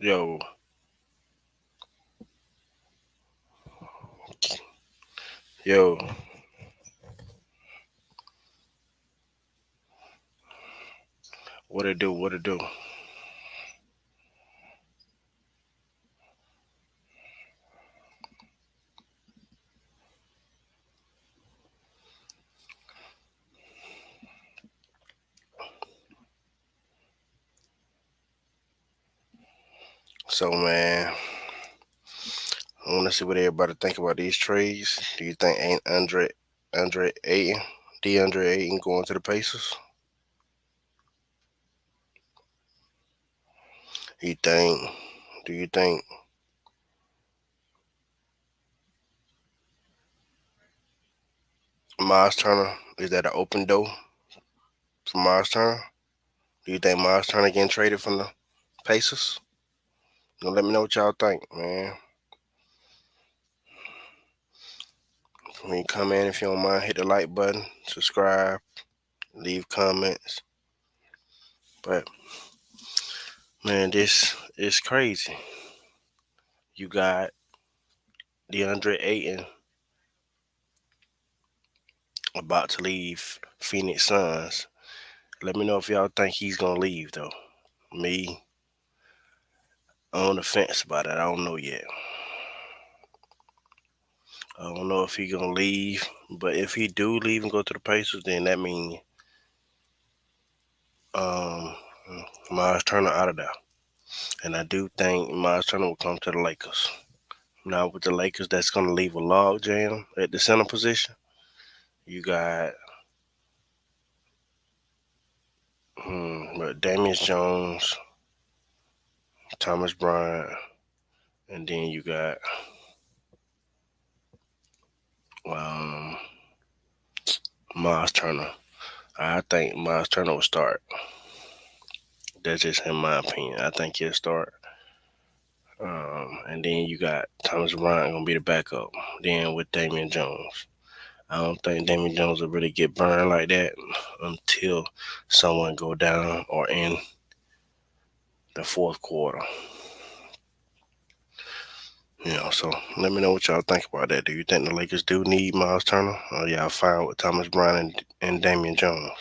Yo, yo, what it do? What it do? So man, I want to see what everybody think about these trades. Do you think ain't Andre Ayton, DeAndre Ayton going to the Pacers? You think? Do you think Miles Turner is that an open door for Miles Turner? Do you think Miles Turner getting traded from the Pacers? Let me know what y'all think, man. When you come in, if you don't mind, hit the like button, subscribe, leave comments. But man, this is crazy. You got DeAndre Ayton about to leave Phoenix Suns. Let me know if y'all think he's gonna leave though. Me, on the fence about it. I don't know yet. I don't know if he gonna leave, but if he do leave and go to the Pacers, then that means um, Miles Turner out of there. And I do think Miles Turner will come to the Lakers. Now with the Lakers, that's gonna leave a log jam at the center position. You got Damian Jones, Thomas Bryant, and then you got um, Miles Turner. I think Miles Turner will start. That's just in my opinion. I think he'll start. And then you got Thomas Bryant gonna be the backup. Then with Damian Jones. I don't think Damian Jones will really get burned like that until someone go down or in the fourth quarter. So let me know what y'all think about that. Do you think the Lakers do need Miles Turner? Or y'all fine with Thomas Bryant and Damian Jones?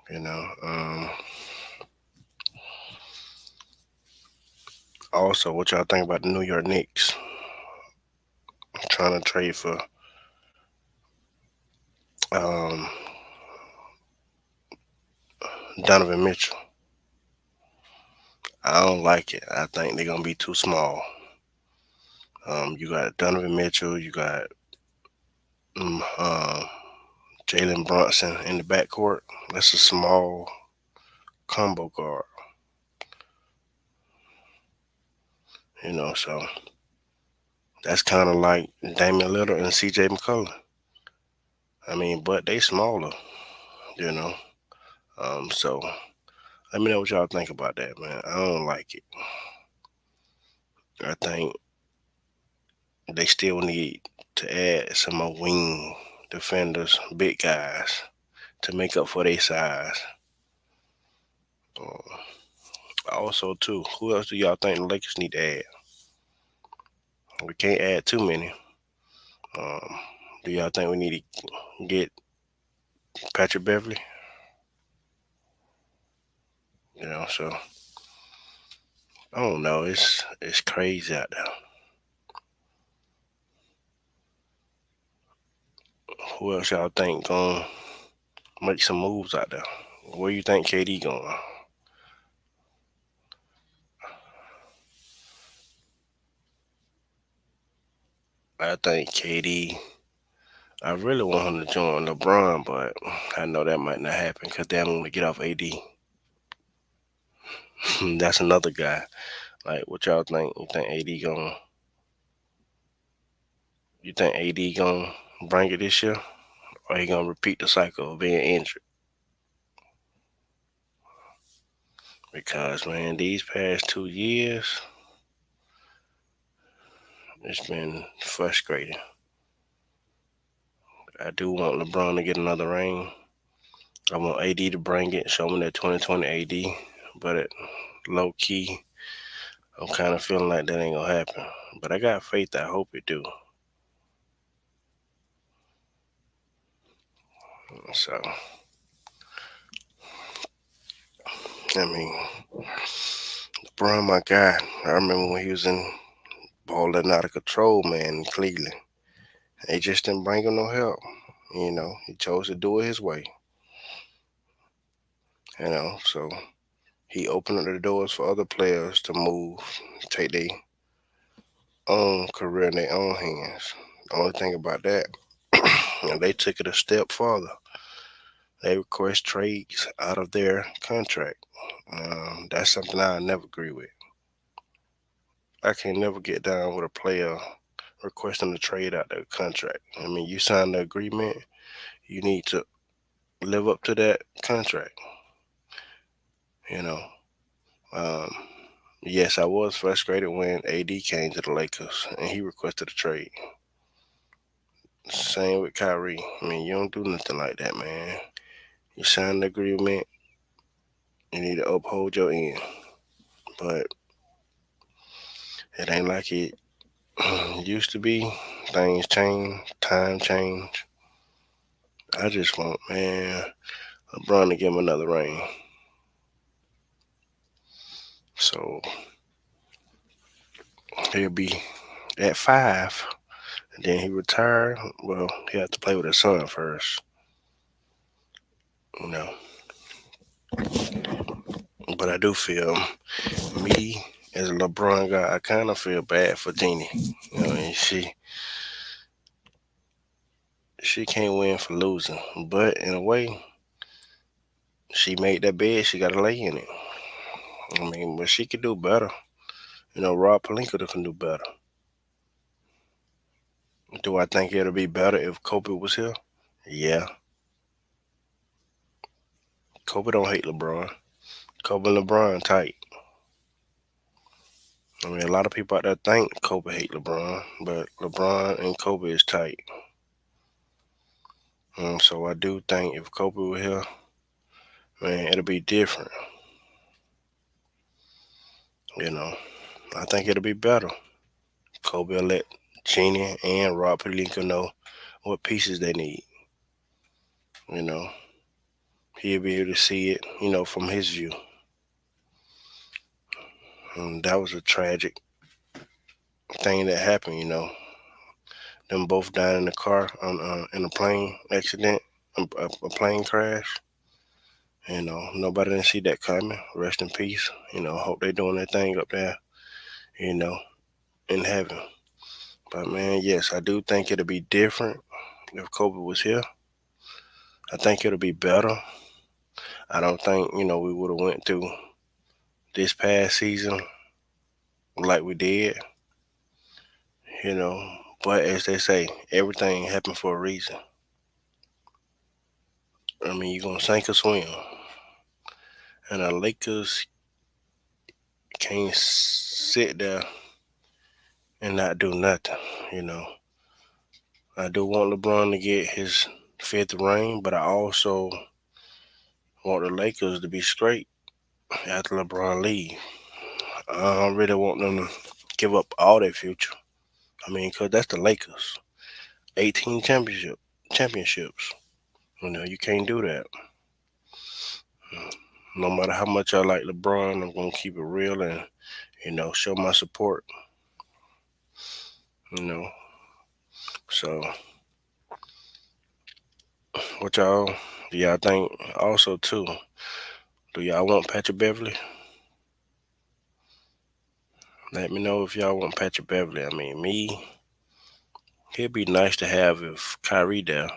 You know. Also, what y'all think about the New York Knicks trying to trade for um, Donovan Mitchell? I don't like it. I think they're gonna be too small. You got Donovan Mitchell, you got mm, um, Jalen Brunson in the backcourt. That's a small combo guard. So that's kind of like Damian Lillard and C.J. McCollum. I mean, but they smaller. You know. So let me know what y'all think about that, man. I don't like it. I think they still need to add some more wing defenders, big guys, to make up for their size. Uh, Also, too, who else do y'all think the Lakers need to add? We can't add too many. Um, do y'all think we need to get Patrick Beverly? So I don't know. It's crazy out there. Who else y'all think gonna make some moves out there? Where you think KD going? I think KD. I really want him to join LeBron, but I know that might not happen because they don't want to get off AD. That's another guy. Like, what y'all think? You think AD gonna bring it this year, or he gonna repeat the cycle of being injured? Because man, these past 2 years, it's been frustrating. I do want LeBron to get another ring. I want AD to bring it, show me that 2020 AD. but low key, I'm kind of feeling like that ain't gonna happen. But I got faith. I hope it do. So I mean, LeBron, my guy. I remember when he was in balling out of control, man, in Cleveland. They just didn't bring him no help. He chose to do it his way. So he opened up the doors for other players to move, take their own career in their own hands. The only thing about that, they took it a step further. They request trades out of their contract. That's something I never agree with. I can never get down with a player requesting a trade out their contract. I mean, you signed the agreement, you need to live up to that contract. You know, um, yes, I was frustrated when AD came to the Lakers and he requested a trade. Same with Kyrie. I mean, you don't do nothing like that, man. You signed the agreement, you need to uphold your end. But it ain't like it used to be. Things change, time change. I just want, man, LeBron to give him another ring. So he'll be at 5. And then he retired. Well, he had to play with his son first, you know. But I do feel me as a LeBron guy, I kind of feel bad for Jeannie. And she can't win for losing. But in a way, she made that bed. She got to lay in it. I mean, but she could do better. Rob Palinka can do better. Do I think it'll be better if Kobe was here? Yeah. Kobe don't hate LeBron. Kobe and LeBron tight. I mean, a lot of people out there think Kobe hate LeBron, but LeBron and Kobe is tight. So I do think if Kobe were here, man, it'll be different. You know, I think it'll be better. Kobe will let Genie and Rob Pelinka know what pieces they need. You know, he'll be able to see it, from his view. That was a tragic thing that happened. Them both died in the car in a plane accident, a plane crash. Nobody didn't see that coming. Rest in peace. Hope they doing their thing up there. You know, in heaven. But man, yes, I do think it'll be different if Kobe was here. I think it'll be better. I don't think we would have went through this past season like we did. You know, but as they say, everything happened for a reason. I mean, you're gonna sink or swim, and the Lakers can't sit there and not do nothing. You know, I do want LeBron to get his fifth ring, but I also want the Lakers to be straight after LeBron leave. I don't really want them to give up all their future. I mean, cause that's the Lakers. 18 championships. You can't do that. No matter how much I like LeBron, I'm gonna keep it real and show my support. You know, so what y'all? Do y'all think also too? Do y'all want Patrick Beverly? Let me know if y'all want Patrick Beverly. I mean, me, he'd be nice to have if Kyrie there,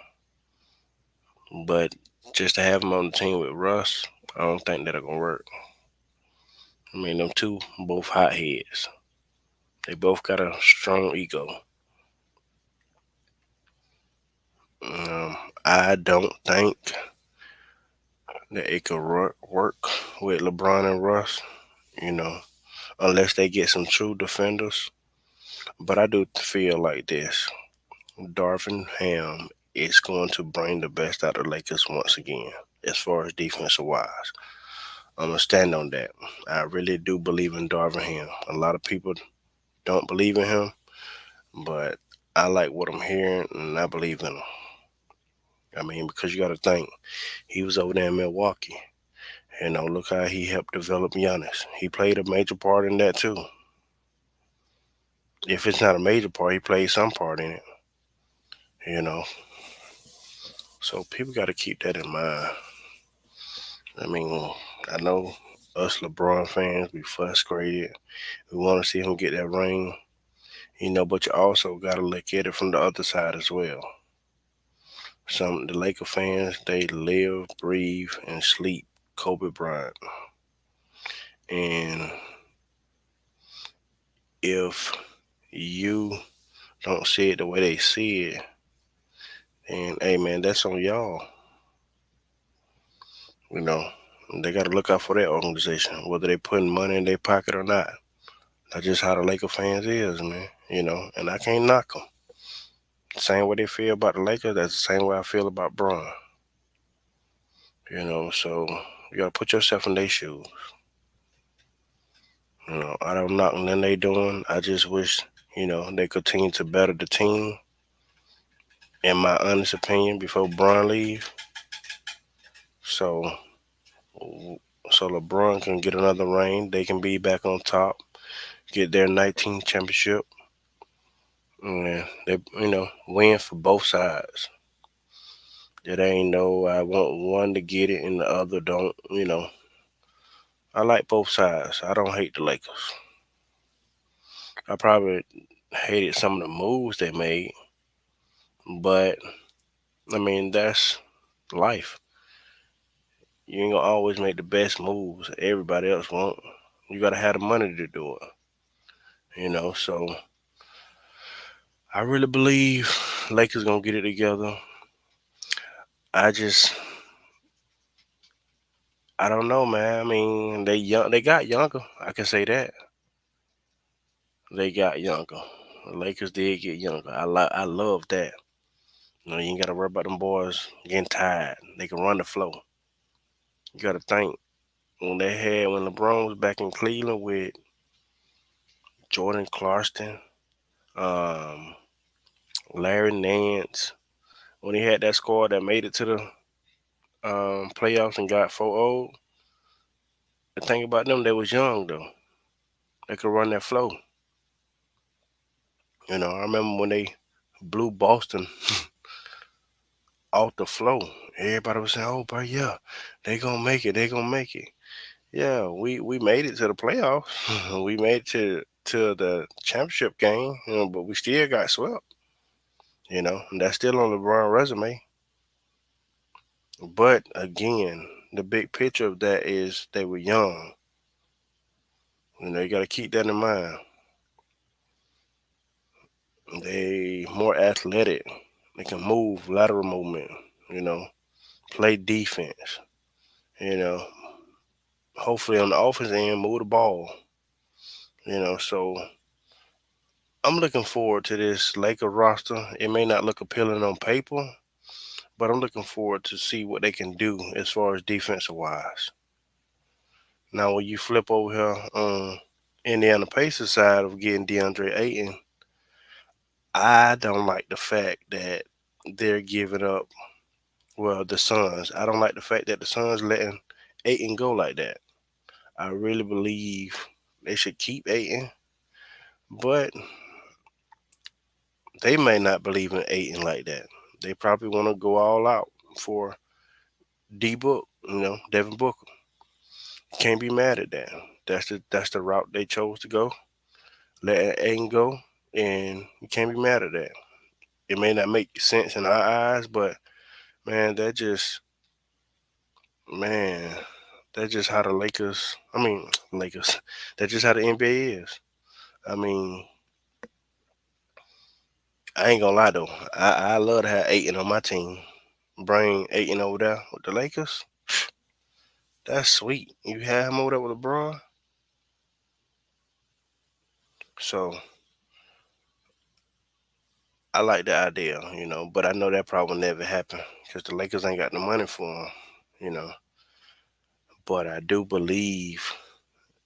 but just to have him on the team with Russ, I don't think that'll gonna work. I mean, them two both hot heads. They both got a strong ego. Um, I don't think that it could work with LeBron and Russ, you know, unless they get some true defenders. But I do feel like this. Darvin Ham is going to bring the best out of the Lakers once again, as far as defensive wise. I'm gonna stand on that. I really do believe in Darvin Ham. A lot of people don't believe in him, but I like what I'm hearing, and I believe in him. I mean, because you got to think, he was over there in Milwaukee. Look how he helped develop Giannis. He played a major part in that too. If it's not a major part, he played some part in it. You know, so people got to keep that in mind. I mean, I know us LeBron fans, we frustrated. We want to see him get that ring. But you also got to look at it from the other side as well. Some the Laker fans, they live, breathe, and sleep Kobe Bryant. And if you don't see it the way they see it, then hey man, that's on y'all. You know, they got to look out for their organization, whether they putting money in their pocket or not. That's just how the Laker fans is, man. And I can't knock them. Same way they feel about the Lakers, that's the same way I feel about Bron. So you gotta put yourself in their shoes. I don't knock nothing they doing. I just wish, they continue to better the team. In my honest opinion, before Bron leave, so so LeBron can get another ring. They can be back on top, get their 19th championship, and they, win for both sides. It ain't no I want one to get it and the other don't. I like both sides. I don't hate the Lakers. I probably hated some of the moves they made, but I mean that's life. You ain't gonna always make the best moves. Everybody else won't. You gotta have the money to do it. So I really believe Lakers gonna get it together. I just I don't know, man. I mean, they got younger. I can say that. They got younger. The Lakers did get younger. I love that. You ain't gotta worry about them boys getting tired. They can run the flow. You gotta think when LeBron was back in Cleveland with Jordan Clarkson, um, Larry Nance, when he had that squad that made it to the playoffs and got 4-0. The thing about them, they was young though. They could run that flow. I remember when they blew Boston off the flow. Everybody was saying, "Oh, bro, yeah, they gonna make it. They gonna make it." Yeah, we made it to the playoffs. We made it to the championship game, but we still got swept. And that's still on LeBron resume. But again, the big picture of that is they were young. You got to keep that in mind. They more athletic. They can move, lateral movement. You know, play defense. You know, hopefully on the offense end, move the ball. So I'm looking forward to this Laker roster. It may not look appealing on paper, but I'm looking forward to see what they can do as far as defensive wise. Now, when you flip over here on Indiana Pacers side of getting DeAndre Ayton, I don't like the fact that they're giving up. Well, the Suns. I don't like the fact that the Suns letting Ayton go like that. I really believe they should keep Ayton, but they may not believe in Ayton like that. They probably want to go all out for D Book, Devin Booker. Can't be mad at that. That's the route they chose to go. Let Aiden go, and you can't be mad at that. It may not make sense in our eyes, but man, man, that's just how the Lakers. I mean, Lakers. That's just how the NBA is. I mean, I ain't gonna lie though. I love to have Aiton on my team. Bring Aiton over there with the Lakers. That's sweet. You have him over there with LeBron. So I like the idea, but I know that probably will never happen because the Lakers ain't got the money for him, you know. But I do believe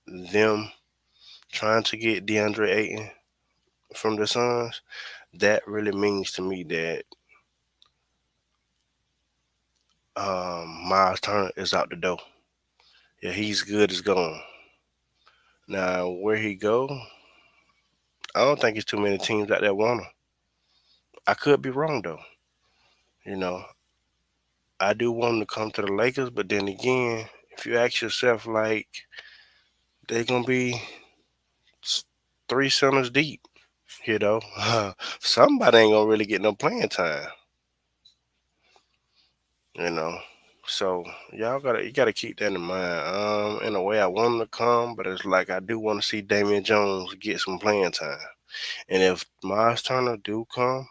them trying to get DeAndre Ayton from the Suns, that really means to me that Miles Turner is out the door. Yeah, he's good as gone. Now, where he go, I don't think it's too many teams out there want him. I could be wrong though. You know, I do want him to come to the Lakers, but then again, if you ask yourself, like, they're gonna be s- three centers deep. You know, somebody ain't gonna really get no playing time. You know, so you gotta keep that in mind. In a way, I want him to come, but it's like I do want to see Damian Jones get some playing time. And if Miles Turner do come,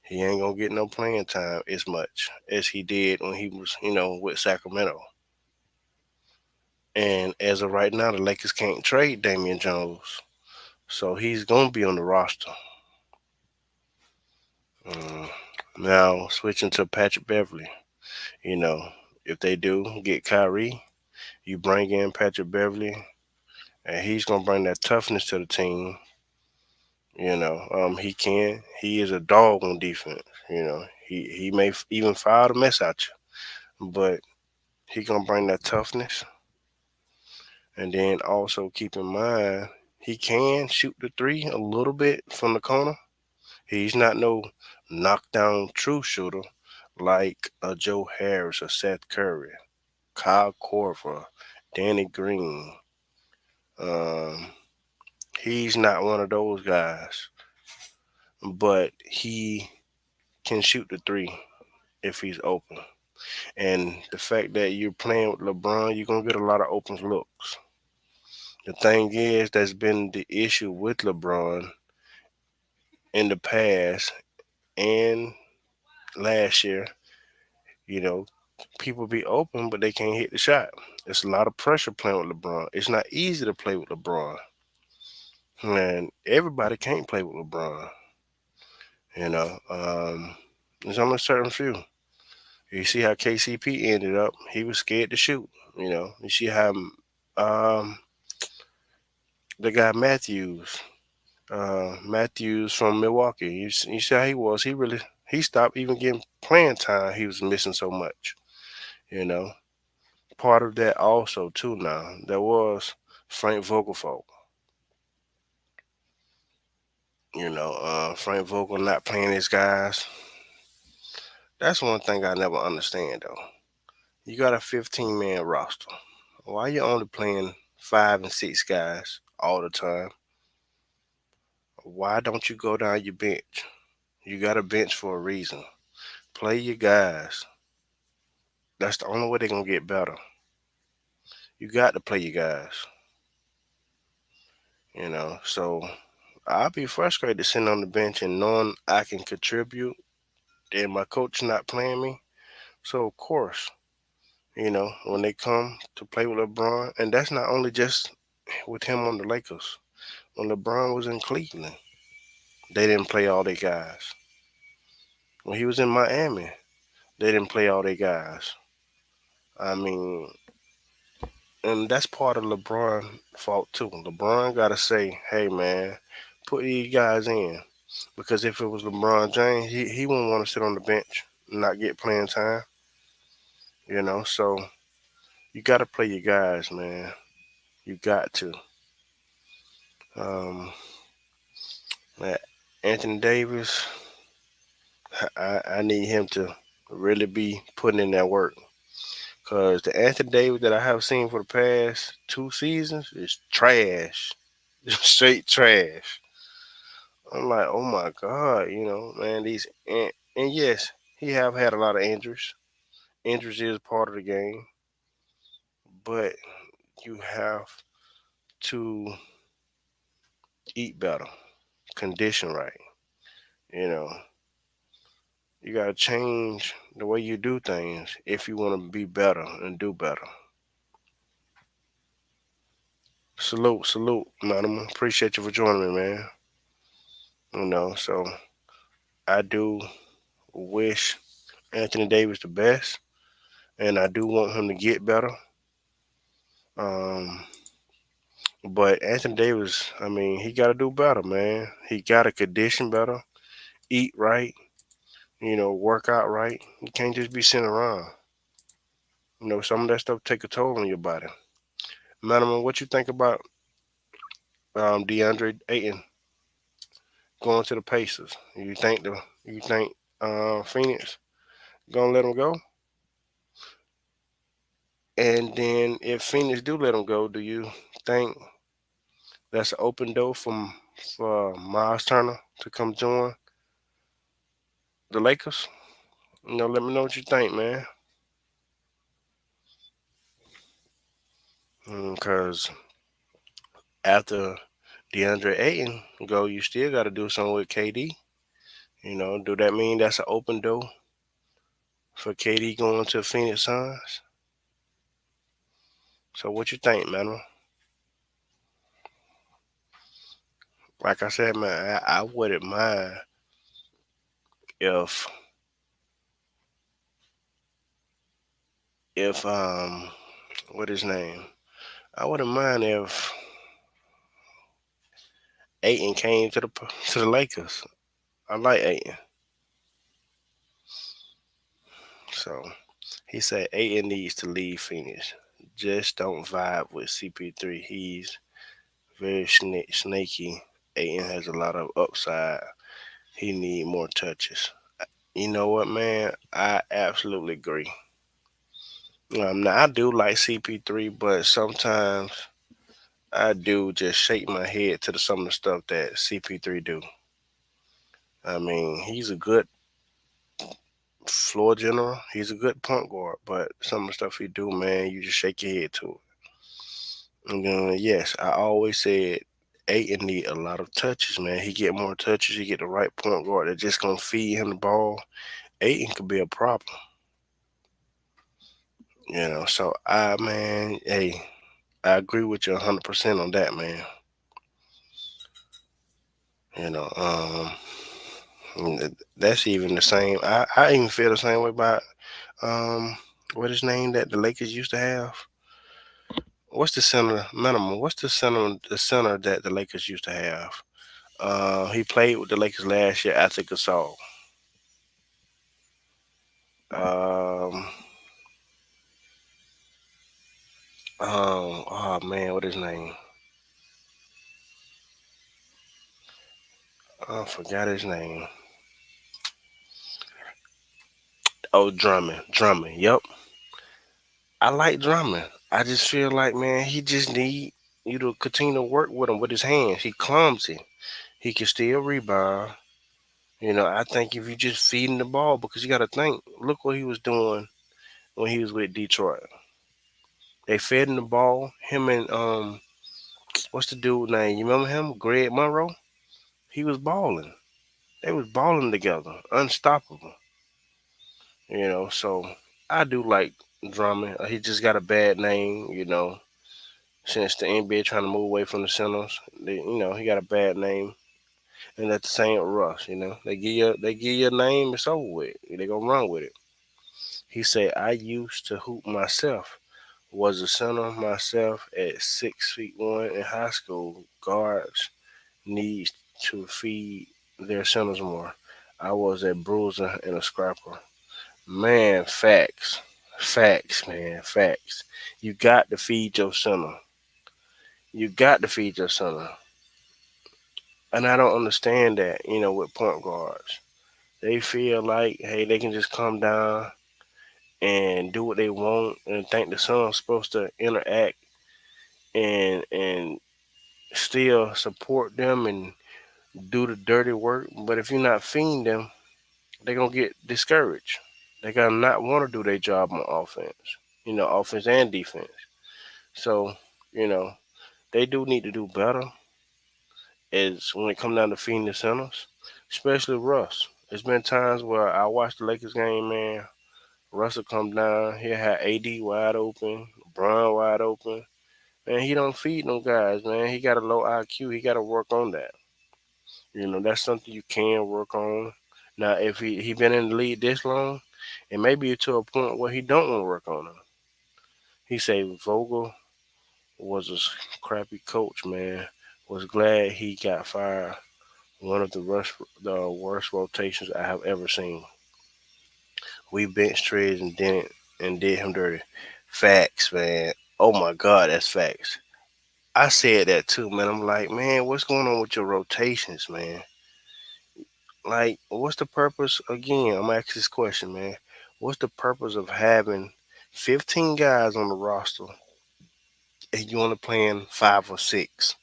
he ain't gonna get no playing time as much as he did when he was, with Sacramento. And as of right now, the Lakers can't trade Damian Jones, so he's gonna be on the roster. Mm. Now switching to Patrick Beverly, you know, if they do get Kyrie, you bring in Patrick Beverly, and he's gonna bring that toughness to the team. He is a dog on defense. He may even foul the mess out you, but he gonna bring that toughness. And then also keep in mind he can shoot the three a little bit from the corner. He's not no knockdown true shooter like Joe Harris or Seth Curry, Kyle Korver, Danny Green. Um, he's not one of those guys, but he can shoot the three if he's open. And the fact that you're playing with LeBron, you're gonna get a lot of open looks. The thing is, that's been the issue with LeBron in the past and last year. You know, people be open, but they can't hit the shot. It's a lot of pressure playing with LeBron. It's not easy to play with LeBron. And everybody can't play with LeBron. You know, there's only a certain few. You see how KCP ended up. He was scared to shoot. You see how the guy Matthews from Milwaukee. You see how he was. He stopped even getting playing time. He was missing so much. You know, part of that also too. Now there was Frank Vogelfolk. Frank Vogel not playing his guys. That's one thing I never understand though. You got a 15-man roster. Why you only playing 5 and 6 guys all the time? Why don't you go down your bench? You got a bench for a reason. Play your guys. That's the only way they're gonna get better. You got to play your guys. So I'll be frustrated sitting on the bench and knowing I can contribute and my coach not playing me. So of course, when they come to play with LeBron, and that's not only just with him on the Lakers. When LeBron was in Cleveland, they didn't play all their guys. When he was in Miami, they didn't play all their guys. I mean, and that's part of LeBron fault too. LeBron gotta say, "Hey man, put these guys in," because if it was LeBron James, he wouldn't want to sit on the bench and not get playing time. So you gotta play your guys, man. You got to. Um, man, Anthony Davis, I need him to really be putting in that work. Cause the Anthony Davis that I have seen for the past 2 seasons is trash, straight trash. I'm like, oh my god, man, and yes, he have had a lot of injuries. Injuries is part of the game, but you have to eat better, condition right. You know, you gotta change the way you do things if you want to be better and do better. Salute, salute, madam. Appreciate you for joining me, man. So I do wish Anthony Davis the best, and I do want him to get better. Um, but Anthony Davis, I mean, he got to do better, man. He got to condition better, eat right, work out right. You can't just be sitting around. Some of that stuff take a toll on your body. Madam, what you think about DeAndre Ayton going to the Pacers? You think Phoenix gonna let him go? And then if Phoenix do let him go, do you think that's an open door for Miles Turner to come join the Lakers? Let me know what you think, man. Because after DeAndre Ayton go, you still got to do something with KD. Do that mean that's an open door for KD going to Phoenix Suns? So what you think, man? Like I said, man, I wouldn't mind if what his name? I wouldn't mind if Ayton came to the Lakers. I like Ayton. So he said Ayton needs to leave Phoenix. Just don't vibe with CP3. He's very snaky. Ayton has a lot of upside. He need more touches. You know what, man? I absolutely agree. Now I do like CP3, but sometimes I do just shake my head to some of the stuff that CP3 do. I mean, he's a good floor general. He's a good point guard, but some of the stuff he do, man, you just shake your head to it. And yes, I always said Aiton need a lot of touches, man. He get more touches. He get the right point guard that just gonna feed him the ball. Aiton could be a problem, So man, hey, I agree with you 100% on that, man. You know, that's even the same. I even feel the same way about um, what his name that the Lakers used to have. What's the center minimum? What's the center that the Lakers used to have? He played with the Lakers last year after Gasol. Um, oh man, what his name? I forgot his name. Oh, Drummond. Drummond. Yep. I like Drummond. I just feel like, man, he just need you to continue to work with him with his hands. He clumsy. He can still rebound. I think if you just feed him the ball, because you got to think, look what he was doing when he was with Detroit. They fed him the ball. Him and what's the dude name? You remember him? Greg Monroe. He was balling. They was balling together, unstoppable. So I do like Drummond. He just got a bad name. Since the NBA trying to move away from the centers, he got a bad name. And that's the same with Russ. They give you a name, it's over with. They gonna run with it. He said, "I used to hoop myself. Was a center myself at 6 feet one in high school. Guards needs to feed their centers more. I was a bruiser and a scrapper. Man, facts. Facts, man, facts. You got to feed your center. You got to feed your center. And I don't understand that, with point guards. They feel like, hey, they can just come down and do what they want and think the son's supposed to interact and still support them and do the dirty work. But if you're not feeding them, they're gonna get discouraged. They gonna not want to do their job on offense. Offense and defense. So, you know, they do need to do better is when it comes down to feeding the centers, especially Russ. There's been times where I watch the Lakers game, man. Russ will come down, he'll have AD wide open, Bron wide open. Man, he don't feed them guys, man. He got a low IQ. He got to work on that. That's something you can work on. Now, if he been in the league this long, it may be to a point where he don't want to work on it. He say Vogel was a crappy coach, man. Was glad he got fired. One of the worst rotations I have ever seen. We benched Trez and did him dirty. Facts, man. Oh my God, that's facts. I said that too, man. I'm like, man, what's going on with your rotations, man? Like, what's the purpose? Again, I'm gonna ask this question, man. What's the purpose of having 15 guys on the roster and you only playing five or six,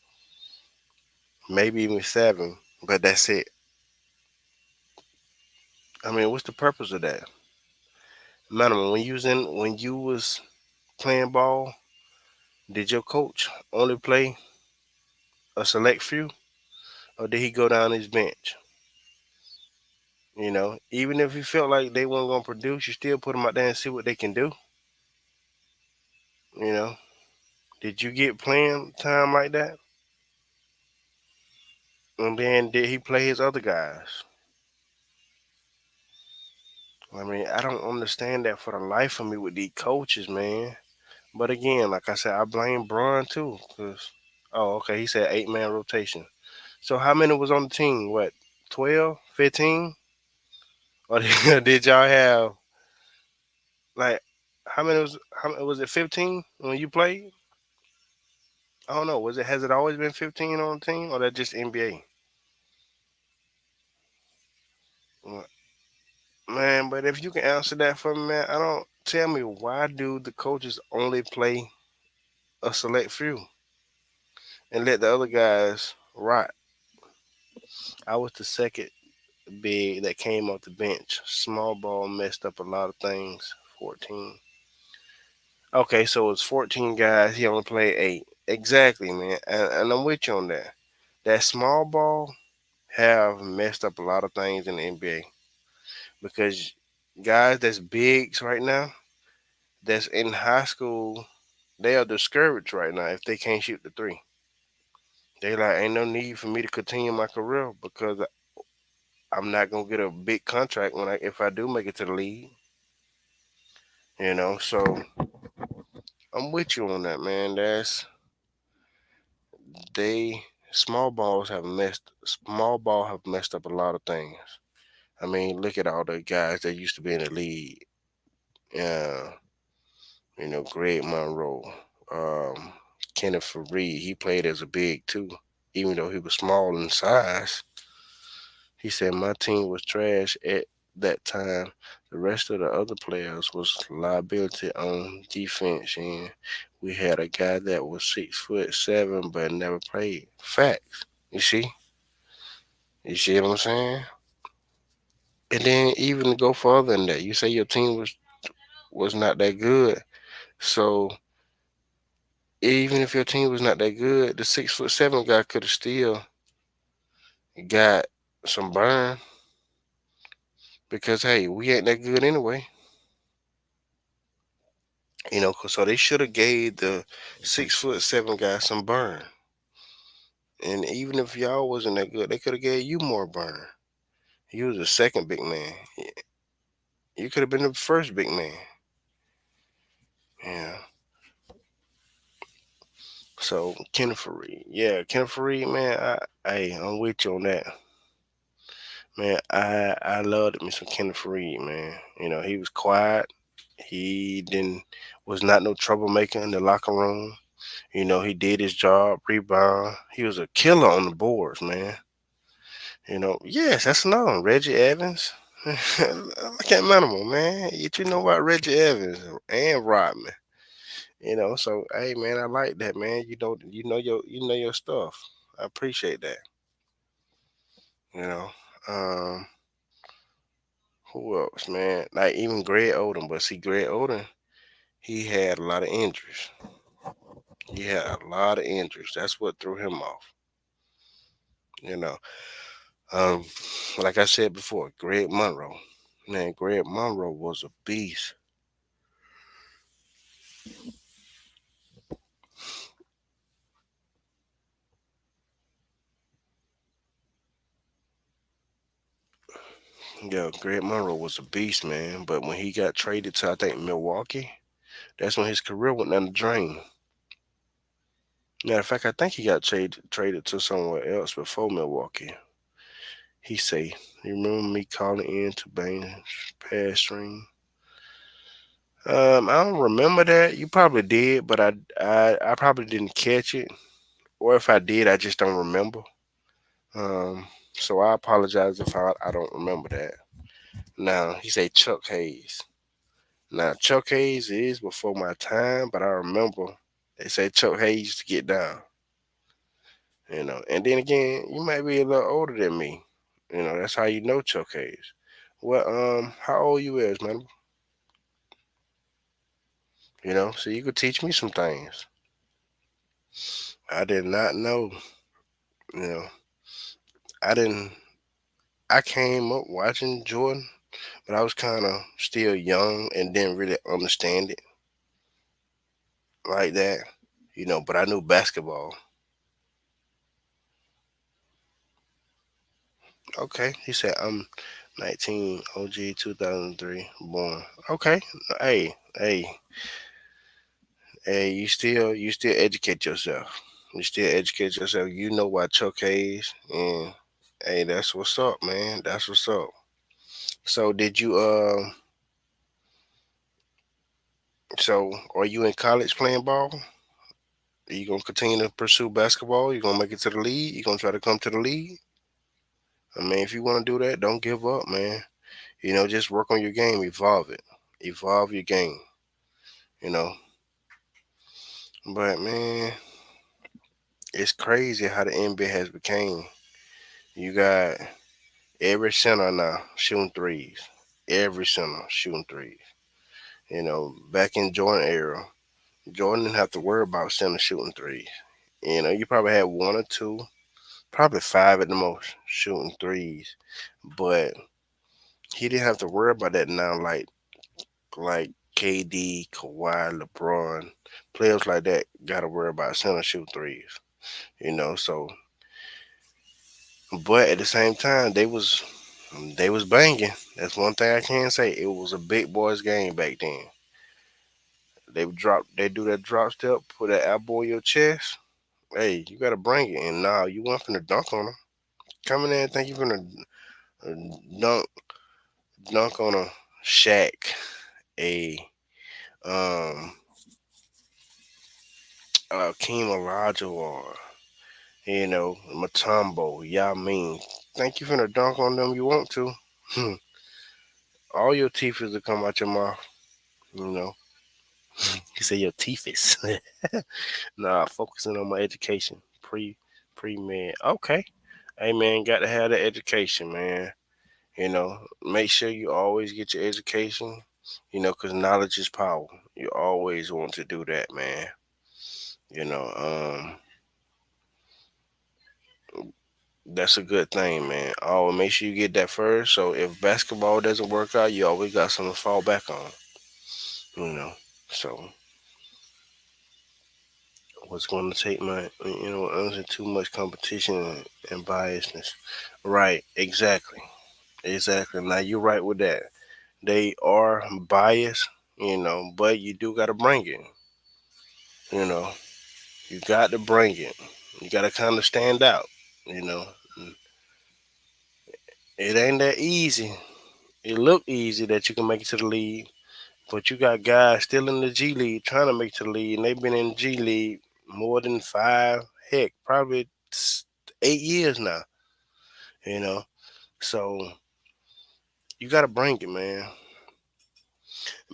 maybe even seven, but that's it? I mean, what's the purpose of that? Man, when you was playing ball, did your coach only play a select few, or did he go down his bench? Even if you felt like they weren't gonna produce, you still put them out there and see what they can do. You know, did you get playing time like that? And then did he play his other guys? I mean, I don't understand that for the life of me with these coaches, man. But again, like I said, I blame Braun too, cause okay, he said 8-man rotation. So how many was on the team? What, 12, 15? Or did y'all have like how many was it 15 when you played? I don't know. Has it always been 15 on the team or that just NBA? Well, man, but if you can answer that for me, man, I don't tell me why do the coaches only play a select few and let the other guys rot? I was the second big that came off the bench. Small ball messed up a lot of things. 14. Okay, so it's 14 guys. He only played 8. Exactly, man. And I'm with you on that. That small ball have messed up a lot of things in the NBA because guys that's bigs right now, that's in high school, they are discouraged right now if they can't shoot the three. They like ain't no need for me to continue my career because I'm not gonna get a big contract if I do make it to the league. So I'm with you on that, man. They small ball have messed up a lot of things. I mean, look at all the guys that used to be in the league. Yeah, Greg Monroe, um, Kenneth Fareed. He played as a big too, even though he was small in size. He said my team was trash at that time. The rest of the other players was liability on defense, and we had a guy that was 6'7" but never played. Facts. You see what I'm saying? And then even to go further than that, you say your team was not that good. So even if your team was not that good, the 6'7" guy could have still got some burn because hey, we ain't that good anyway. So they should have gave the 6'7" guy some burn. And even if y'all wasn't that good, they could have gave you more burn. You was the second big man. You could have been the first big man. Yeah. So Kenneth Fareed, yeah, Kenneth Fareed, man, I'm with you on that, man. I loved me some Kenneth Fareed, man. He was quiet. He didn't was not no troublemaker in the locker room. He did his job, rebound. He was a killer on the boards, man. Yes, that's another one. Reggie Evans. I can't remember, man. You know about Reggie Evans and Rodman. So hey, man, I like that, man. You know your stuff. I appreciate that. You know, um, who else, man? Like even Greg Oden, but see, Greg Oden, he had a lot of injuries. He had a lot of injuries. That's what threw him off. You know, um, like I said before, Greg Monroe. Man, Greg Monroe was a beast. Yeah, Greg Monroe was a beast, man. But when he got traded to, I think, Milwaukee, that's when his career went down the drain. Matter of fact, I think he got traded to somewhere else before Milwaukee. He say, "You remember me calling in to bang pass string?" I don't remember that. You probably did, but I probably didn't catch it, or if I did, I just don't remember. Um, so I apologize if I don't remember that. Now he say Chuck Hayes. Now Chuck Hayes is before my time, but I remember they say Chuck Hayes used to get down. And then again, you might be a little older than me. That's how you know Chuck Hayes. Well, how old you is, man? So you could teach me some things. I did not know. You know, I didn't. I came up watching Jordan, but I was kind of still young and didn't really understand it like that. But I knew basketball. Okay, he said I'm 19 OG 2003 born. Okay, hey, hey, hey, you still educate yourself. You still educate yourself. You know why Chuck Hayes, and hey, that's what's up, man. That's what's up. So did you so are you in college playing ball? Are you gonna continue to pursue basketball? You gonna make it to the league? You gonna try to come to the league? I mean, if you wanna do that, don't give up, man. Just work on your game, evolve it. Evolve your game, you know. But man, it's crazy how the NBA has became. You got every center now shooting threes. Every center shooting threes. Back in Jordan era, Jordan didn't have to worry about center shooting threes. You probably had one or two, probably five at the most, shooting threes. But he didn't have to worry about that now, like KD, Kawhi, LeBron, players like that got to worry about center shoot threes. So but at the same time, they was banging. That's one thing I can say. It was a big boys game back then. They do that drop step, put that elbow in your chest. Hey, you gotta bring it. And now you want finna dunk on them. Come in there and think you finna uh, dunk dunk on a Shaq, a Akeem Olajuwon, Matumbo, Yao Ming. Think you finna dunk on them? You want to? All your teeth is to come out your mouth. You know. He said your teeth is. Nah, focusing on my education. Pre med. Okay. Hey man, got to have that education, man. Make sure you always get your education. Because knowledge is power. You always want to do that, man. You know, um, that's a good thing, man. Oh, make sure you get that first. So if basketball doesn't work out, you always got something to fall back on. You know. So what's going to take under too much competition and biasness. Right. Exactly. Exactly. Now you're right with that. They are biased, but you do got to bring it. You know, you got to bring it. You got to kind of stand out. You know, it ain't that easy. It look easy that you can make it to the league, but you got guys still in the G League trying to make it to the league, and they've been in G League more than five, heck, probably 8 years now. You know, so you got to bring it, man.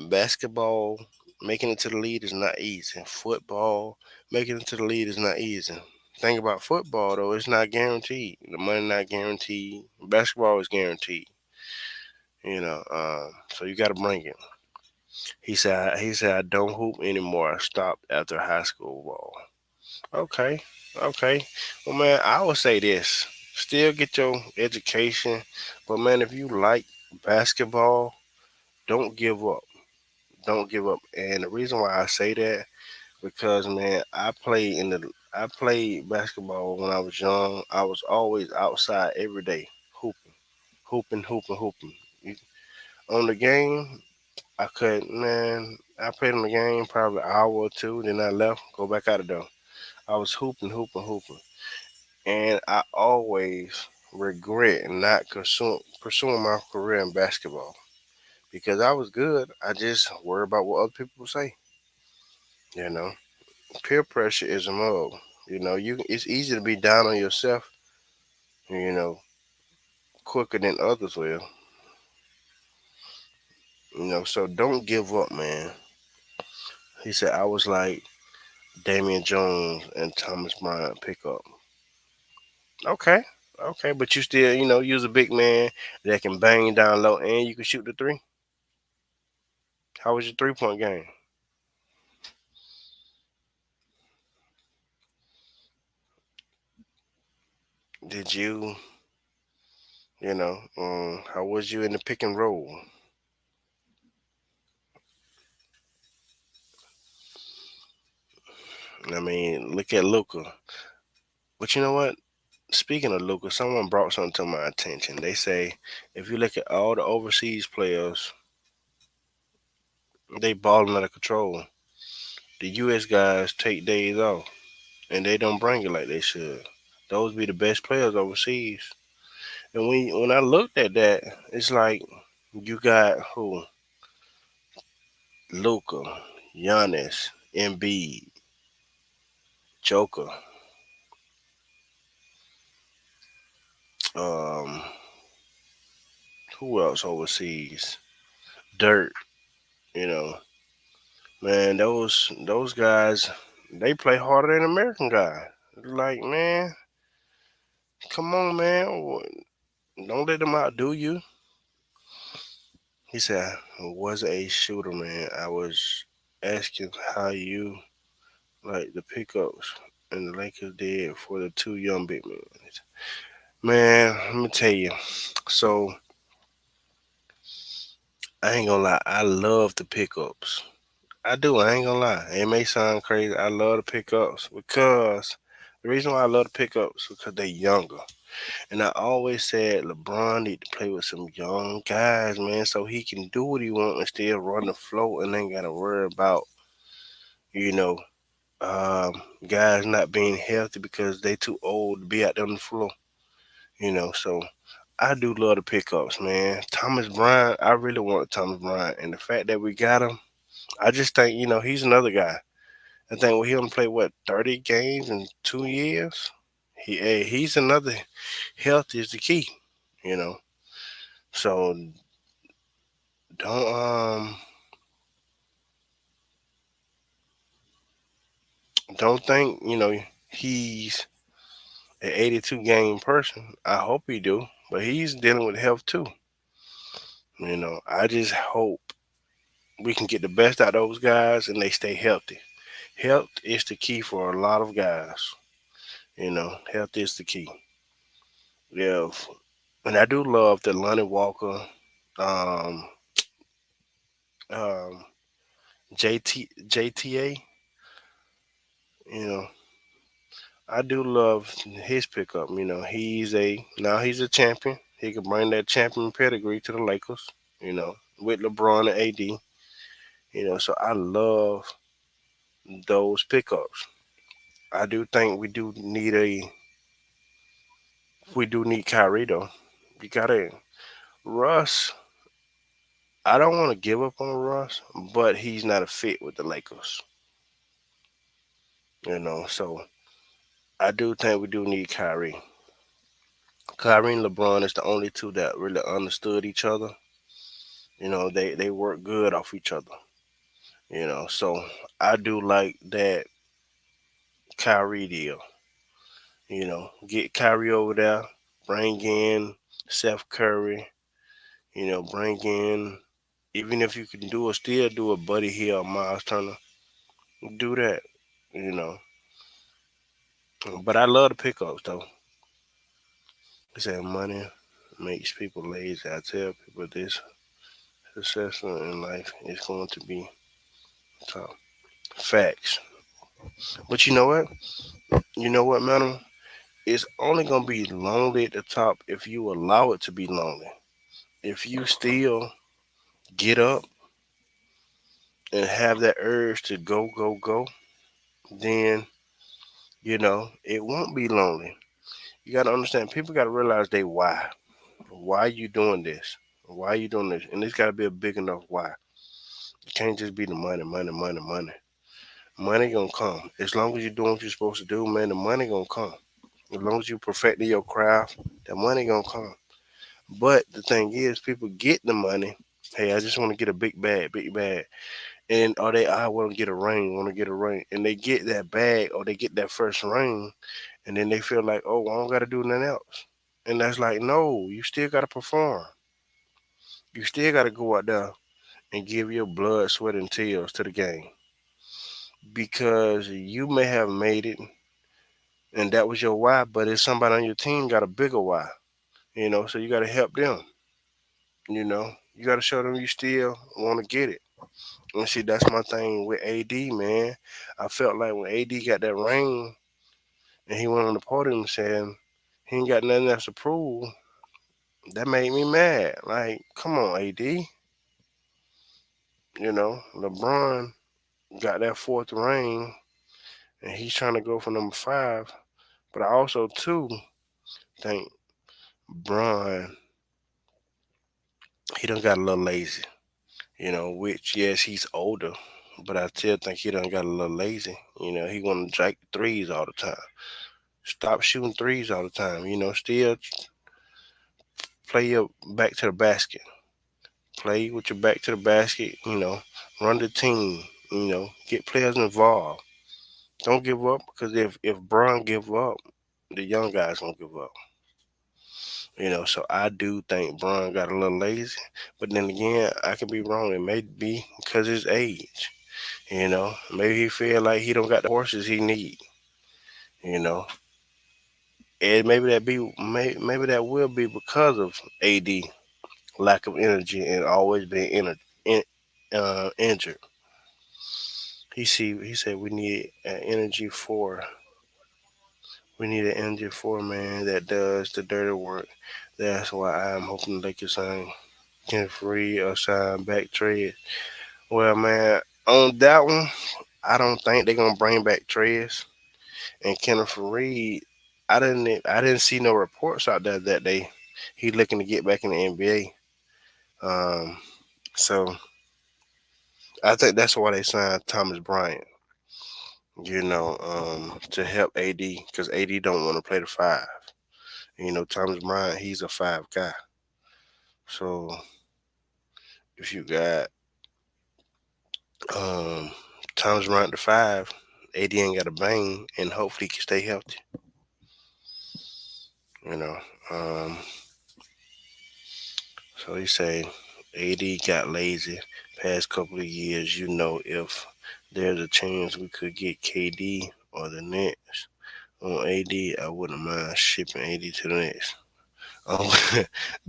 Basketball, making it to the league is not easy. Football, making it to the league is not easy. Thing about football though, it's not guaranteed. The money not guaranteed. Basketball is guaranteed. So you got to bring it. He said I don't hoop anymore. I stopped after high school ball. Okay, okay. Well, man, I would say this: still get your education, but man, if you like basketball, don't give up. Don't give up. And the reason why I say that because man, I played basketball when I was young. I was always outside every day hooping, hooping, hooping, hooping. You- On the game, I could man. I played on the game probably an hour or two, then I left, go back out of there. I was hooping, hooping, hooping, and I always regret not pursuing my career in basketball because I was good. I just worry about what other people say. You know, peer pressure is a mug. It's easy to be down on yourself. You know, quicker than others will. So don't give up, man. He said I was like Damian Jones and Thomas Bryant pickup. Okay, okay, but you still, use a big man that can bang down low and you can shoot the three. How was your 3-point game? Did you, how was you in the pick and roll? I mean, look at Luca. But you know what? Speaking of Luca, someone brought something to my attention. They say if you look at all the overseas players, they balling out of control. The U.S. guys take days off and they don't bring it like they should. Those be the best players overseas. And when I looked at that, it's like you got who? Luca, Giannis, N.B.A Joker, um, who else overseas? Dirt, you know. Man, those guys, they play harder than American guys. Like, man, come on, man. Don't let them outdo you. He said, I was a shooter, man. I was asking how you like the pickups and the Lakers did for the two young big men. Man, let me tell you. So I ain't gonna lie, I love the pickups. I do. I ain't gonna lie. It may sound crazy. I love the pickups because the reason why I love the pickups because they younger. And I always said LeBron need to play with some young guys, man, so he can do what he want and still run the flow and ain't gotta worry about you know um, guys not being healthy because they too old to be out there on the floor. So I do love the pickups, man. Thomas Bryant, I really want Thomas Bryant, and the fact that we got him, I just think he's another guy. I think well, he only played what 30 games in 2 years. He's another health is the key, you know. So don't don't think he's an 82 game person. I hope he do, but he's dealing with health too. I just hope we can get the best out of those guys and they stay healthy. Health is the key for a lot of guys. Health is the key. Yeah, and I do love the Lonnie Walker, um, um, JTA. You know, I do love his pickup. He's a champion. He can bring that champion pedigree to the Lakers. With LeBron and AD. So I love those pickups. I do think we do need Kyrie though. You gotta Russ. I don't want to give up on Russ, but he's not a fit with the Lakers. So I do think we do need Kyrie. Kyrie and LeBron is the only two that really understood each other. They work good off each other. So I do like that Kyrie deal. Get Kyrie over there, bring in Seth Curry. Bring in even if you can still do a Buddy Hill, Miles Turner, do that. You know, but I love the pickups though. He said money makes people lazy. I tell people this successful in life is going to be top facts. But you know what? You know what, man? It's only gonna be lonely at the top if you allow it to be lonely. If you still get up and have that urge to go, go, go, then It won't be lonely. You got to understand, people got to realize they why. Why you doing this? Why you doing this? And it's got to be a big enough why. It can't just be the money, money, money, money. Money gonna come. As long as you're doing what you're supposed to do, man, the money gonna come. As long as you perfecting your craft, the money gonna come. But the thing is, people get the money. Hey, I just want to get a big bag, big bag. And or I want to get a ring, want to get a ring. And they get that bag or they get that first ring. And then they feel like, oh, I don't got to do nothing else. And that's like, no, you still got to perform. You still got to go out there and give your blood, sweat, and tears to the game. Because you may have made it and that was your why, but if somebody on your team got a bigger why, so you got to help them. You got to show them you still want to get it. And see, that's my thing with AD, man. I felt like when AD got that ring and he went on the podium saying he ain't got nothing else to prove, that made me mad. Like, come on, AD. LeBron got that fourth ring and he's trying to go for number five. But I also, too, think Bron, he done got a little lazy. Which, yes, he's older, but I still think he done got a little lazy. He want to jack threes all the time. Stop shooting threes all the time. Still play your back to the basket. Play with your back to the basket. Run the team. Get players involved. Don't give up because if Braun give up, the young guys gonna give up. So I do think Braun got a little lazy, but then again, I could be wrong. It may be because his age. Maybe he feel like he don't got the horses he need. You know, and maybe that will be because of AD lack of energy and always being injured. He said we need an energy for man that does the dirty work. That's why I'm hoping they can sign Ken Free or sign back trade. Well, man, on that one, I don't think they're gonna bring back Trez. And Kenneth Reed, I didn't see no reports out there that he looking to get back in the NBA. So I think that's why they signed Thomas Bryant. To help AD because AD don't want to play the five. Thomas Bryant, he's a five guy. So if you got um, Thomas Bryant the five, AD ain't got a bang, and hopefully he can stay healthy. You know. Um, So he say AD got lazy past couple of years. If there's a chance we could get KD or the Nets on AD, I wouldn't mind shipping AD to the Nets. Um,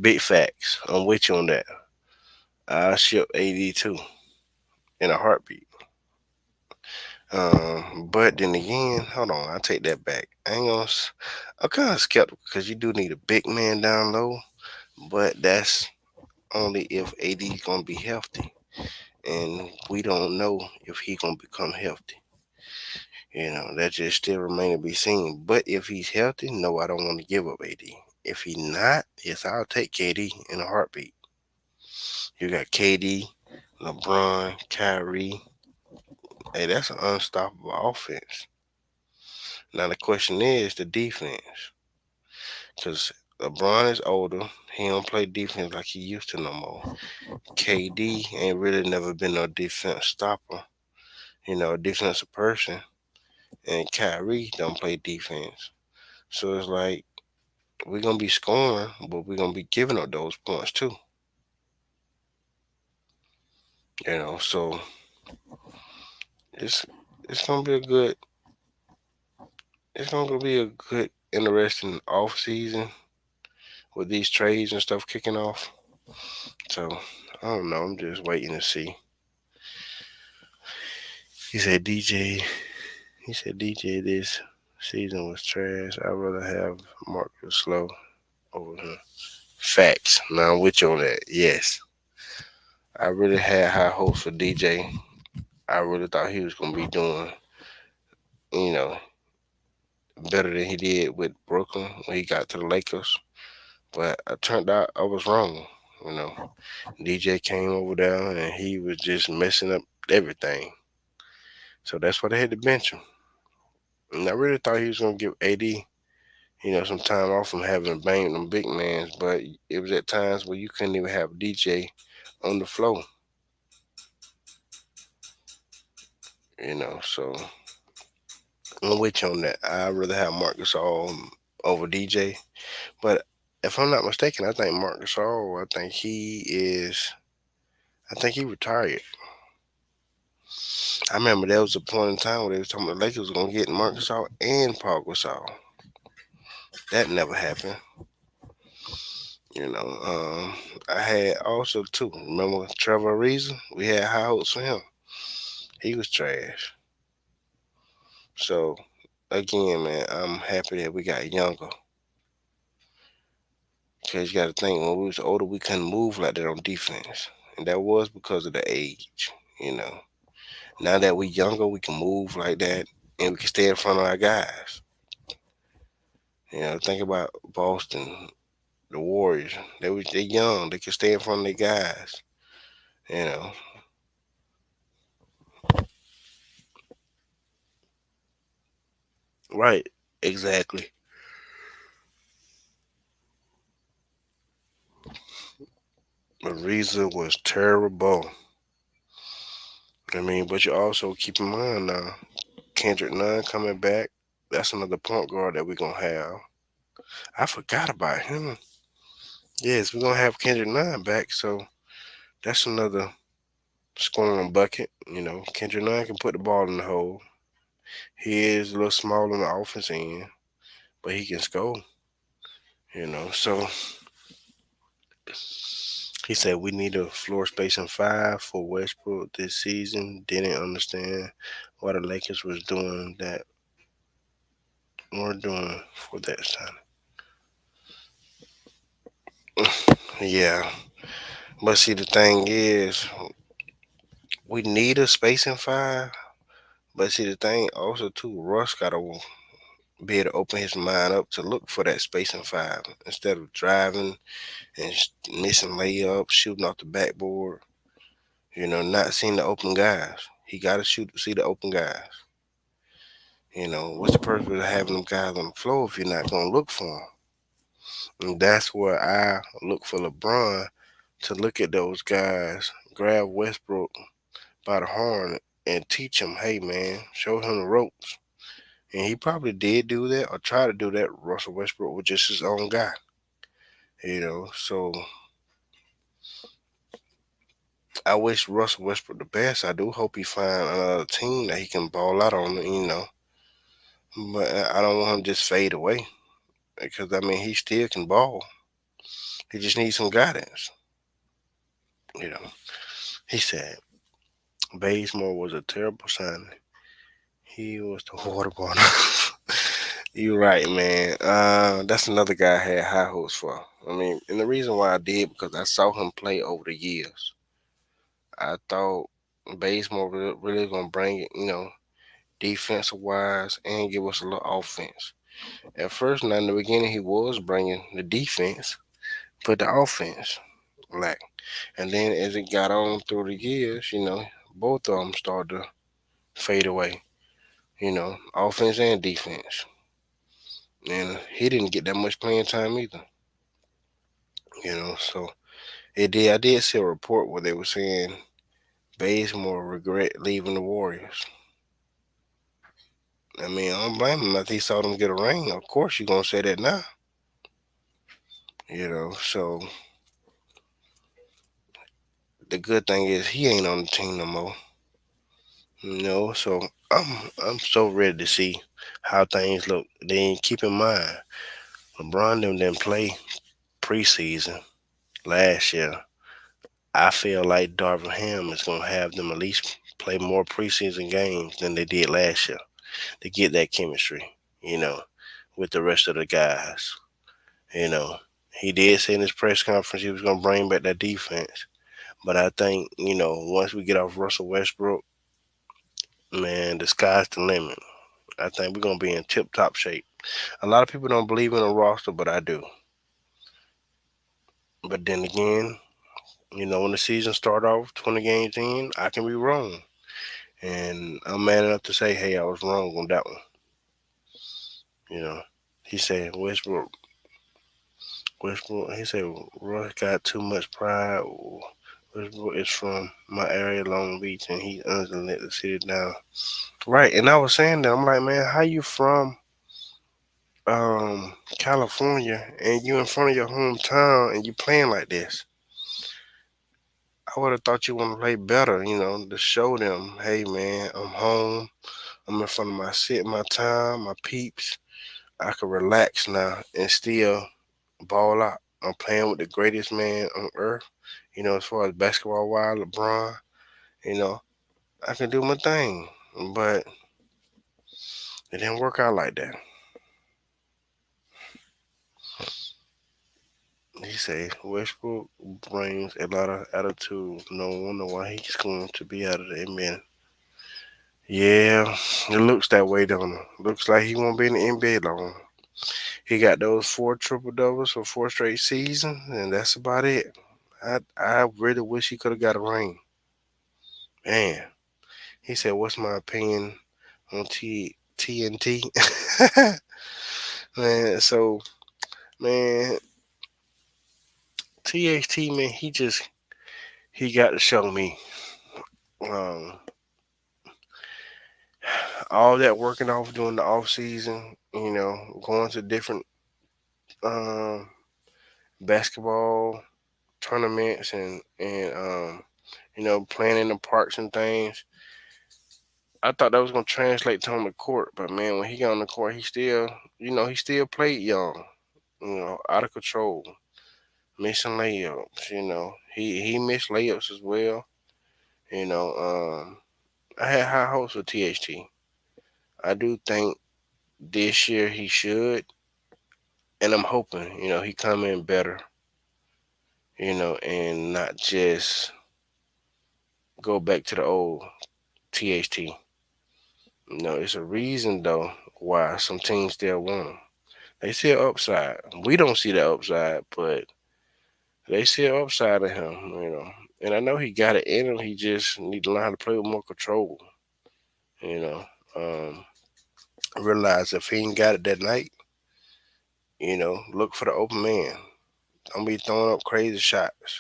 big facts. I'm with you on that. I ship AD too in a heartbeat. But then again, hold on, I take that back. I ain't gonna. I'm kind of skeptical because you do need a big man down low, but that's only if AD gonna be healthy. And we don't know if he gonna become healthy. That just still remain to be seen. But if he's healthy, no, I don't want to give up AD. If he not, yes, I'll take KD in a heartbeat. You got KD, LeBron, Kyrie. Hey, that's an unstoppable offense. Now the question is the defense, because LeBron is older. He don't play defense like he used to no more. KD ain't really never been no defense stopper. A defensive person. And Kyrie don't play defense. So it's like we're gonna be scoring, but we're gonna be giving up those points too. So it's it's gonna be a good it's gonna be a good interesting off season with these trades and stuff kicking off. So I don't know. I'm just waiting to see. He said DJ. He said DJ this season was trash. I'd rather have Marcus Slow over him. Facts. Now I'm with you on that. Yes. I really had high hopes for DJ. I really thought he was gonna be doing, you know, better than he did with Brooklyn when he got to the Lakers. But I turned out I was wrong. You know, DJ came over there and he was just messing up everything. So that's why they had to bench him. And I really thought he was gonna give AD, some time off from having to bang them big mans, but it was at times where you couldn't even have DJ on the floor. So I'm with you on that. I'd rather have Marcus All over DJ. But if I'm not mistaken, I think Marcus All, I think he retired. I remember there was a point in time where they was talking about the Lakers was gonna get Marcus All and Paul Gasol. That never happened. You know, I had also too. Remember Trevor Ariza? We had high hopes for him. He was trash. So again, man, I'm happy that we got younger. Cause you got to think when we was older, we couldn't move like that on defense, and that was because of the age. You know, now that we younger, we can move like that, and we can stay in front of our guys. Think about Boston, the Warriors. They young. They can stay in front of their guys. You know, right? Exactly. Ariza was terrible. But you also keep in mind now, Kendrick Nunn coming back. That's another point guard that we're gonna have. I forgot about him. Yes, we're gonna have Kendrick Nunn back, so that's another scoring bucket. Kendrick Nunn can put the ball in the hole. He is a little small on the offense end, but he can score. So he said we need a floor spacing five for Westbrook this season. Didn't understand why the Lakers was doing that. Weren't doing for that time. Yeah, but see the thing is, we need a spacing five. But see the thing also too, Russ gotta be able to open his mind up to look for that spacing five instead of driving and missing layups, shooting off the backboard. Not seeing the open guys. He got to see the open guys. What's the purpose of having them guys on the floor if you're not going to look for them? And that's where I look for LeBron to look at those guys, grab Westbrook by the horn, and teach him, hey man, show him the ropes. And he probably did do that or try to do that. Russell Westbrook was just his own guy. So I wish Russell Westbrook the best. I do hope he find another team that he can ball out on. But I don't want him to just fade away because he still can ball. He just needs some guidance. You know, he said Bazemore was a terrible signing. He was the water bottle. You're right, man. That's another guy I had high hopes for. And the reason why I did because I saw him play over the years. I thought Bazemore really gonna bring it, defensive wise, and give us a little offense. At first, now in the beginning, he was bringing the defense, but the offense lacked. And then as it got on through the years, both of them started to fade away. Offense and defense, and he didn't get that much playing time either. So it did. I did see a report where they were saying Bazemore regret leaving the Warriors. I don't blame him after he saw them get a ring. Of course, you're gonna say that now. So the good thing is he ain't on the team no more. So I'm so ready to see how things look. Then keep in mind, LeBron them didn't play preseason last year. I feel like Darvin Ham is gonna have them at least play more preseason games than they did last year to get that chemistry. You know, with the rest of the guys. You know, he did say in his press conference he was gonna bring back that defense. But I think, once we get off Russell Westbrook, man, the sky's the limit. I think we're gonna be in tip top shape. A lot of people don't believe in a roster, but I do. But then again, when the season start off 20 games in, I can be wrong. And I'm man enough to say, hey, I was wrong on that one. You know, he said Westbrook. He said Russ got too much pride. Westbrook is from my area, Long Beach, and he let the city down. Right, and I was saying that I'm like, man, how you from California and you in front of your hometown and you playing like this? I would have thought you want to play better, to show them, hey man, I'm home. I'm in front of my sit, my time, my peeps. I can relax now and still ball out. I'm playing with the greatest man on earth. As far as basketball wise, LeBron. You know, I can do my thing, but it didn't work out like that. He said Westbrook brings a lot of attitude. No wonder why he's going to be out of the NBA. Yeah, it looks that way, don't it? Looks like he won't be in the NBA long. He got those four triple doubles for 4 straight seasons, and that's about it. I really wish he could have got a ring. Man, he said, "What's my opinion on TNT?" Man, so man, THT man, he got to show me um, all that working off during the off season. Going to different um, basketball tournaments and playing in the parks and things. I thought that was gonna translate to on the court, but man, when he got on the court, he still played young, out of control, missing layups. He missed layups as well. You know, I had high hopes for THT. I do think this year he should, and I'm hoping, he come in better, and not just go back to the old THT. It's a reason though why some teams still want him. They see an upside. We don't see the upside, but they see an upside in him. And I know he got it in him. He just need to learn how to play with more control. You know, um, realize if he ain't got it that night, look for the open man. Don't be throwing up crazy shots.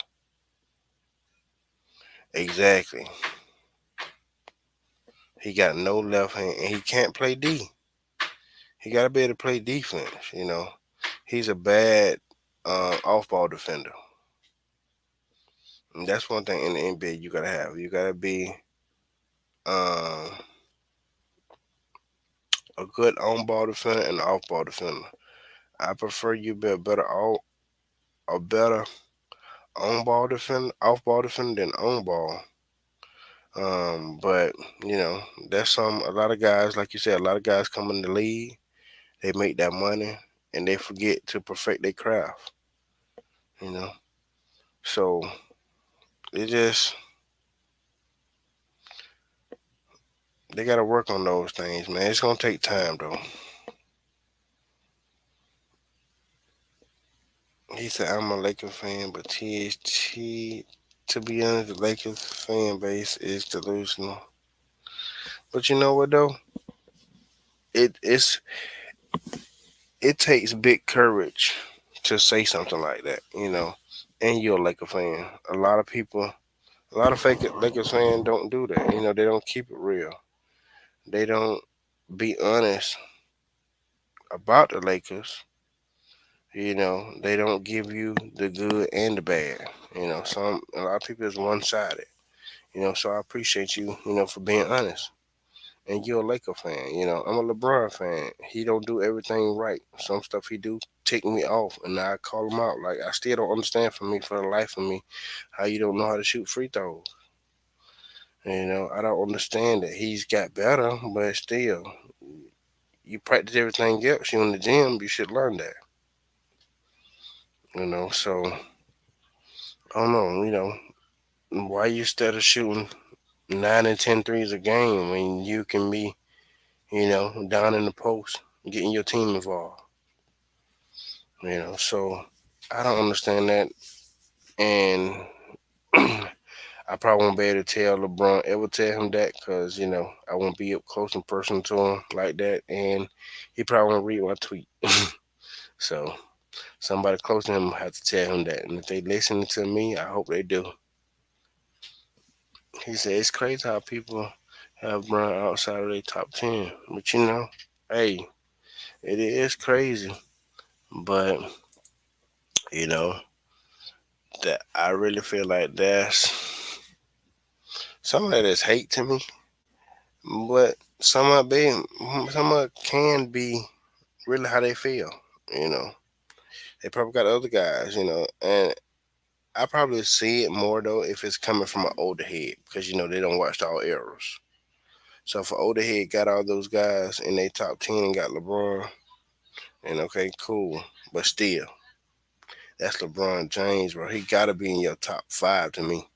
Exactly. He got no left hand, and he can't play D. He got to be able to play defense. He's a bad off-ball defender. And that's one thing in the NBA you gotta have. You gotta be um, a good on-ball defender and off-ball defender. I prefer you be a better on-ball defender, off-ball defender than on-ball. But you know, that's a lot of guys, like you said, a lot of guys come in the league, they make that money, and they forget to perfect their craft. You know, so it just they gotta work on those things, man. It's gonna take time though. He said, I'm a Lakers fan, but THT, to be honest, the Lakers fan base is delusional. But you know what, though? It, it's, it takes big courage to say something like that, and you're a Lakers fan. A lot of fake Lakers fans don't do that. They don't keep it real. They don't be honest about the Lakers. They don't give you the good and the bad. A lot of people is one sided. So I appreciate you, for being honest. And you're a Laker fan. I'm a LeBron fan. He don't do everything right. Some stuff he do tick me off, and I call him out. Like I still don't understand for the life of me, how you don't know how to shoot free throws. I don't understand that he's got better, but still, you practice everything else. You in the gym, you should learn that. So I don't know. Why you instead of shooting 9 and 10 threes a game when you can be down in the post. getting your team involved. So I don't understand that, and I probably won't be able to tell LeBron ever tell him that because I won't be up close and personal to him like that, and he probably won't read my tweet. So somebody close to him will have to tell him that, and if they listening to me, I hope they do. He said it's crazy how people have Bron outside of their top 10, but hey, it is crazy, but you know that I really feel like that's some of that is hate to me, but some of it can be really how they feel. You know, they probably got other guys. And I probably see it more though if it's coming from an older head because they don't watch all eras. So if an older head got all those guys in their top 10 and got LeBron, and okay, cool, but still, that's LeBron James, bro. He gotta be in your top five to me.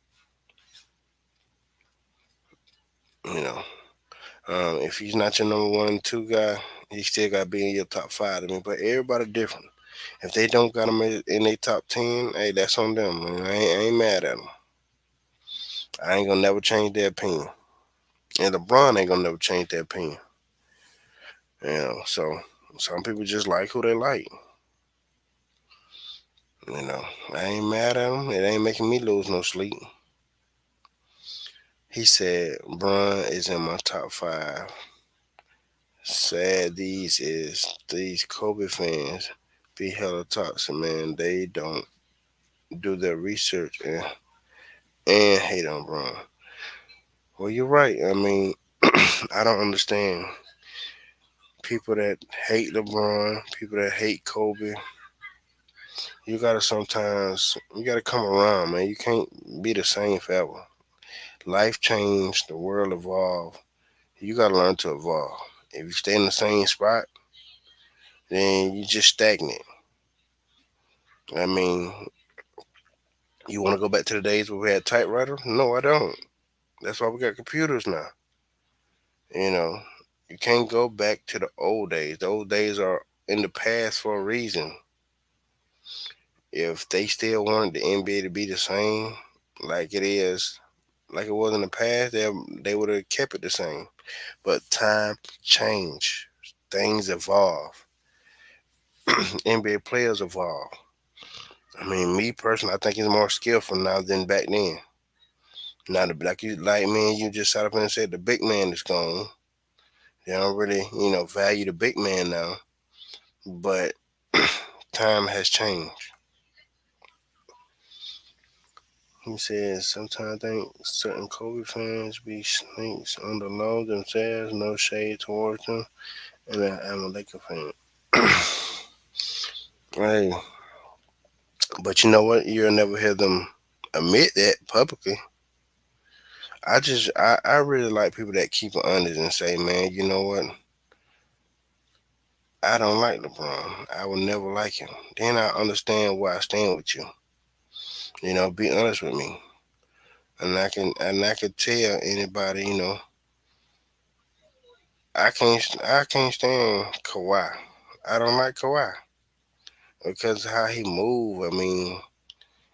You know, if he's not your number one and two guy, he still gotta be in your top five to me. But everybody different. If they don't got him in their top 10, hey, that's on them. Man. I ain't mad at them. I ain't gonna never change their opinion. And LeBron ain't gonna never change their opinion. So some people just like who they like. You know, I ain't mad at him. It ain't making me lose no sleep. He said, Bron is in my top five. Sad these Kobe fans be hella toxic, man. They don't do their research and hate on Bron. Well, you're right. I mean, I don't understand people that hate LeBron, people that hate Kobe. You gotta come around, man. You can't be the same forever. Life changed, the world evolved. You gotta learn to evolve. If you stay in the same spot, then you just stagnant. I mean, you want to go back to the days where we had typewriter? No, I don't. That's why we got computers now. You know, you can't go back to the old days. The old days are in the past for a reason. If they still wanted the NBA to be the same, like it is, like it was in the past, they would have kept it the same. But time change, things evolve. NBA players evolve. I mean, me personally, I think he's more skillful now than back then. Now, like me, you just sat up and said the big man is gone. They don't really, value the big man now. But time has changed. He says, sometimes I think certain Kobe fans be snakes on the low themselves, no shade towards them, and I'm a Laker fan. Hey, but you know what? You'll never hear them admit that publicly. I really like people that keep it honest and say, man, you know what? I don't like LeBron. I will never like him. Then I understand why I stand with you. Be honest with me. And I can tell anybody, I can't stand Kawhi. I don't like Kawhi because how he move. I mean,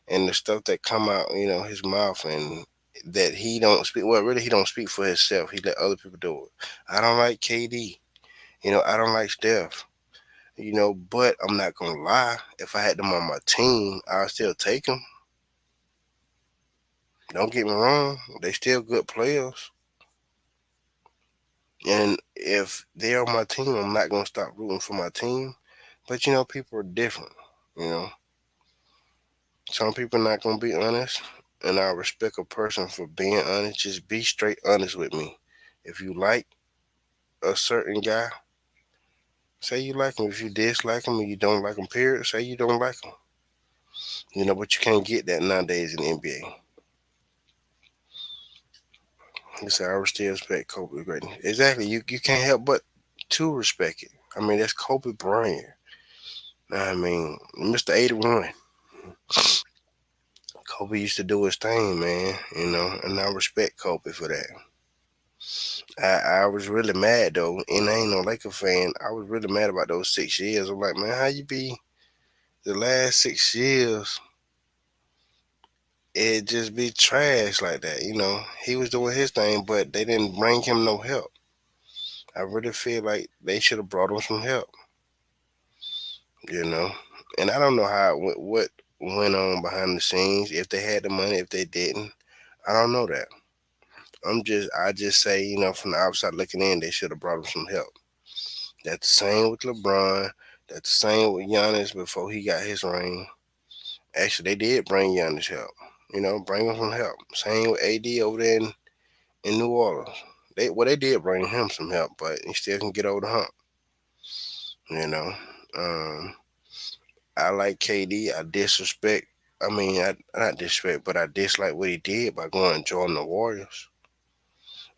and the stuff that come out, his mouth, and that he don't speak. Well, really, he don't speak for himself. He let other people do it. I don't like KD. I don't like Steph. But I'm not gonna lie. If I had them on my team, I'd still take them. Don't get me wrong; they still good players. And if they're on my team, I'm not gonna stop rooting for my team. But people are different. You know, some people not gonna be honest, and I respect a person for being honest. Just be straight honest with me. If you like a certain guy, say you like him. If you dislike him and you don't like him, period, say you don't like him. But you can't get that nowadays in the NBA. He said, I still respect Kobe greatness. Exactly. You can't help but to respect it. I mean, that's Kobe Bryant. I mean, Mr. 81. Kobe used to do his thing, man, and I respect Kobe for that. I was really mad though, and I ain't no Laker fan. I was really mad about those 6 years. I'm like, man, how you be the last 6 years? It just be trash like that, you know. He was doing his thing, but they didn't bring him no help. I really feel like they should have brought him some help, you know. And I don't know what went on behind the scenes. If they had the money, if they didn't, I don't know that. I just say, you know, from the outside looking in, they should have brought him some help. That's the same with LeBron. That's the same with Giannis before he got his ring. Actually, they did bring Giannis help. You know, bring him some help. Same with AD over there in New Orleans. They did bring him some help, but he still can get over the hump. You know, um, I like KD. I disrespect. I mean, I not disrespect, but I dislike what he did by going and joining the Warriors.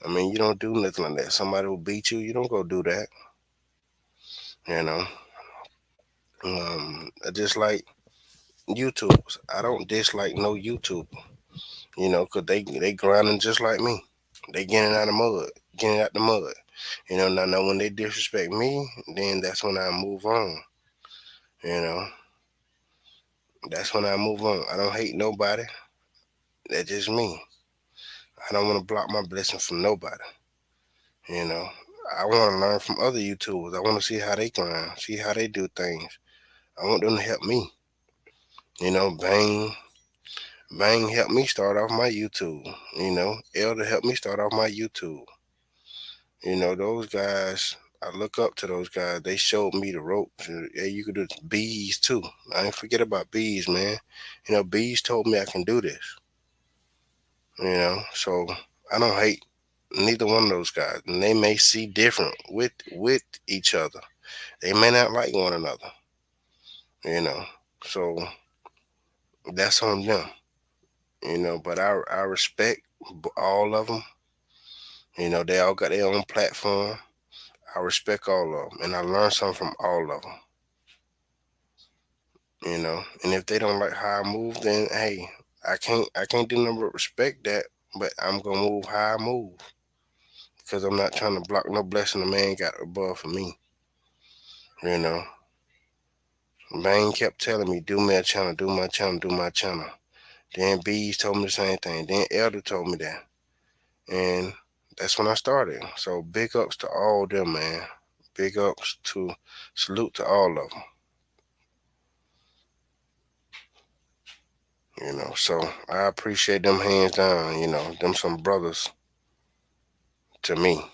I mean, you don't do nothing like that. Somebody will beat you. You don't go do that. You know. I dislike YouTubers. I don't dislike no YouTuber. You know, 'cause they grinding just like me. They getting out of mud, getting out the mud. You know, now when they disrespect me, then that's when I move on. You know, that's when I move on. I don't hate nobody. That's just me. I don't want to block my blessing from nobody. You know, I want to learn from other YouTubers. I want to see how they grind, see how they do things. I want them to help me. You know, Bang helped me start off my YouTube. You know, Elder helped me start off my YouTube. You know, those guys, I look up to those guys. They showed me the ropes. Yeah, you could do bees too. I ain't forget about bees, man. You know, bees told me I can do this. You know, so I don't hate neither one of those guys. And they may see different with each other. They may not like one another. You know, so that's on them. You know, but I respect all of them. You know, they all got their own platform. I respect all of them, and I learn something from all of them. You know, and if they don't like how I move, then hey, I can't do nothing but respect that. But I'm gonna move how I move because I'm not trying to block no blessing a man got above for me. You know, Bane kept telling me, do my channel, do my channel, do my channel. Then Bees told me the same thing. Then Elder told me that, and that's when I started. So big ups to all them, man. Big ups to salute to all of them. You know, so I appreciate them hands down. You know, them some brothers to me.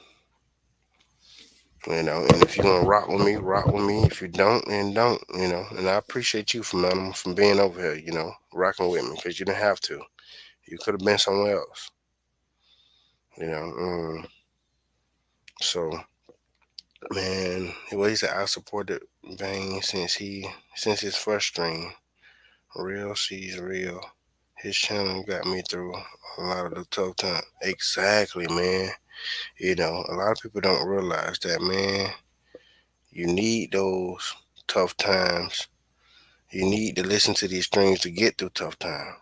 You know, and if you're gonna rock with me, rock with me. If you don't, then don't. You know, and I appreciate you from being over here. You know, rocking with me because you didn't have to. You could have been somewhere else. You know, so man, well, he said I supported Bang since his first stream. Real sees real. His channel got me through a lot of the tough time. Exactly, man. You know, a lot of people don't realize that, man. You need those tough times. You need to listen to these streams to get through tough times.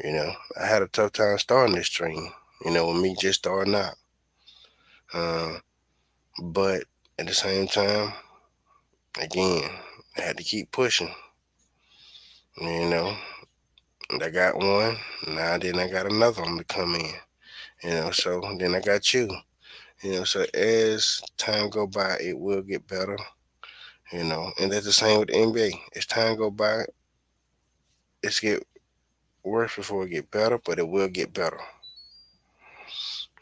You know, I had a tough time starting this stream. You know, with me just starting out. Uh, but at the same time, again, I had to keep pushing. You know, and I got one. Now then, I got another one to come in. You know, so then I got you. You know, so as time go by, it will get better. You know, and that's the same with the NBA. As time go by, it's get worse before it get better, but it will get better.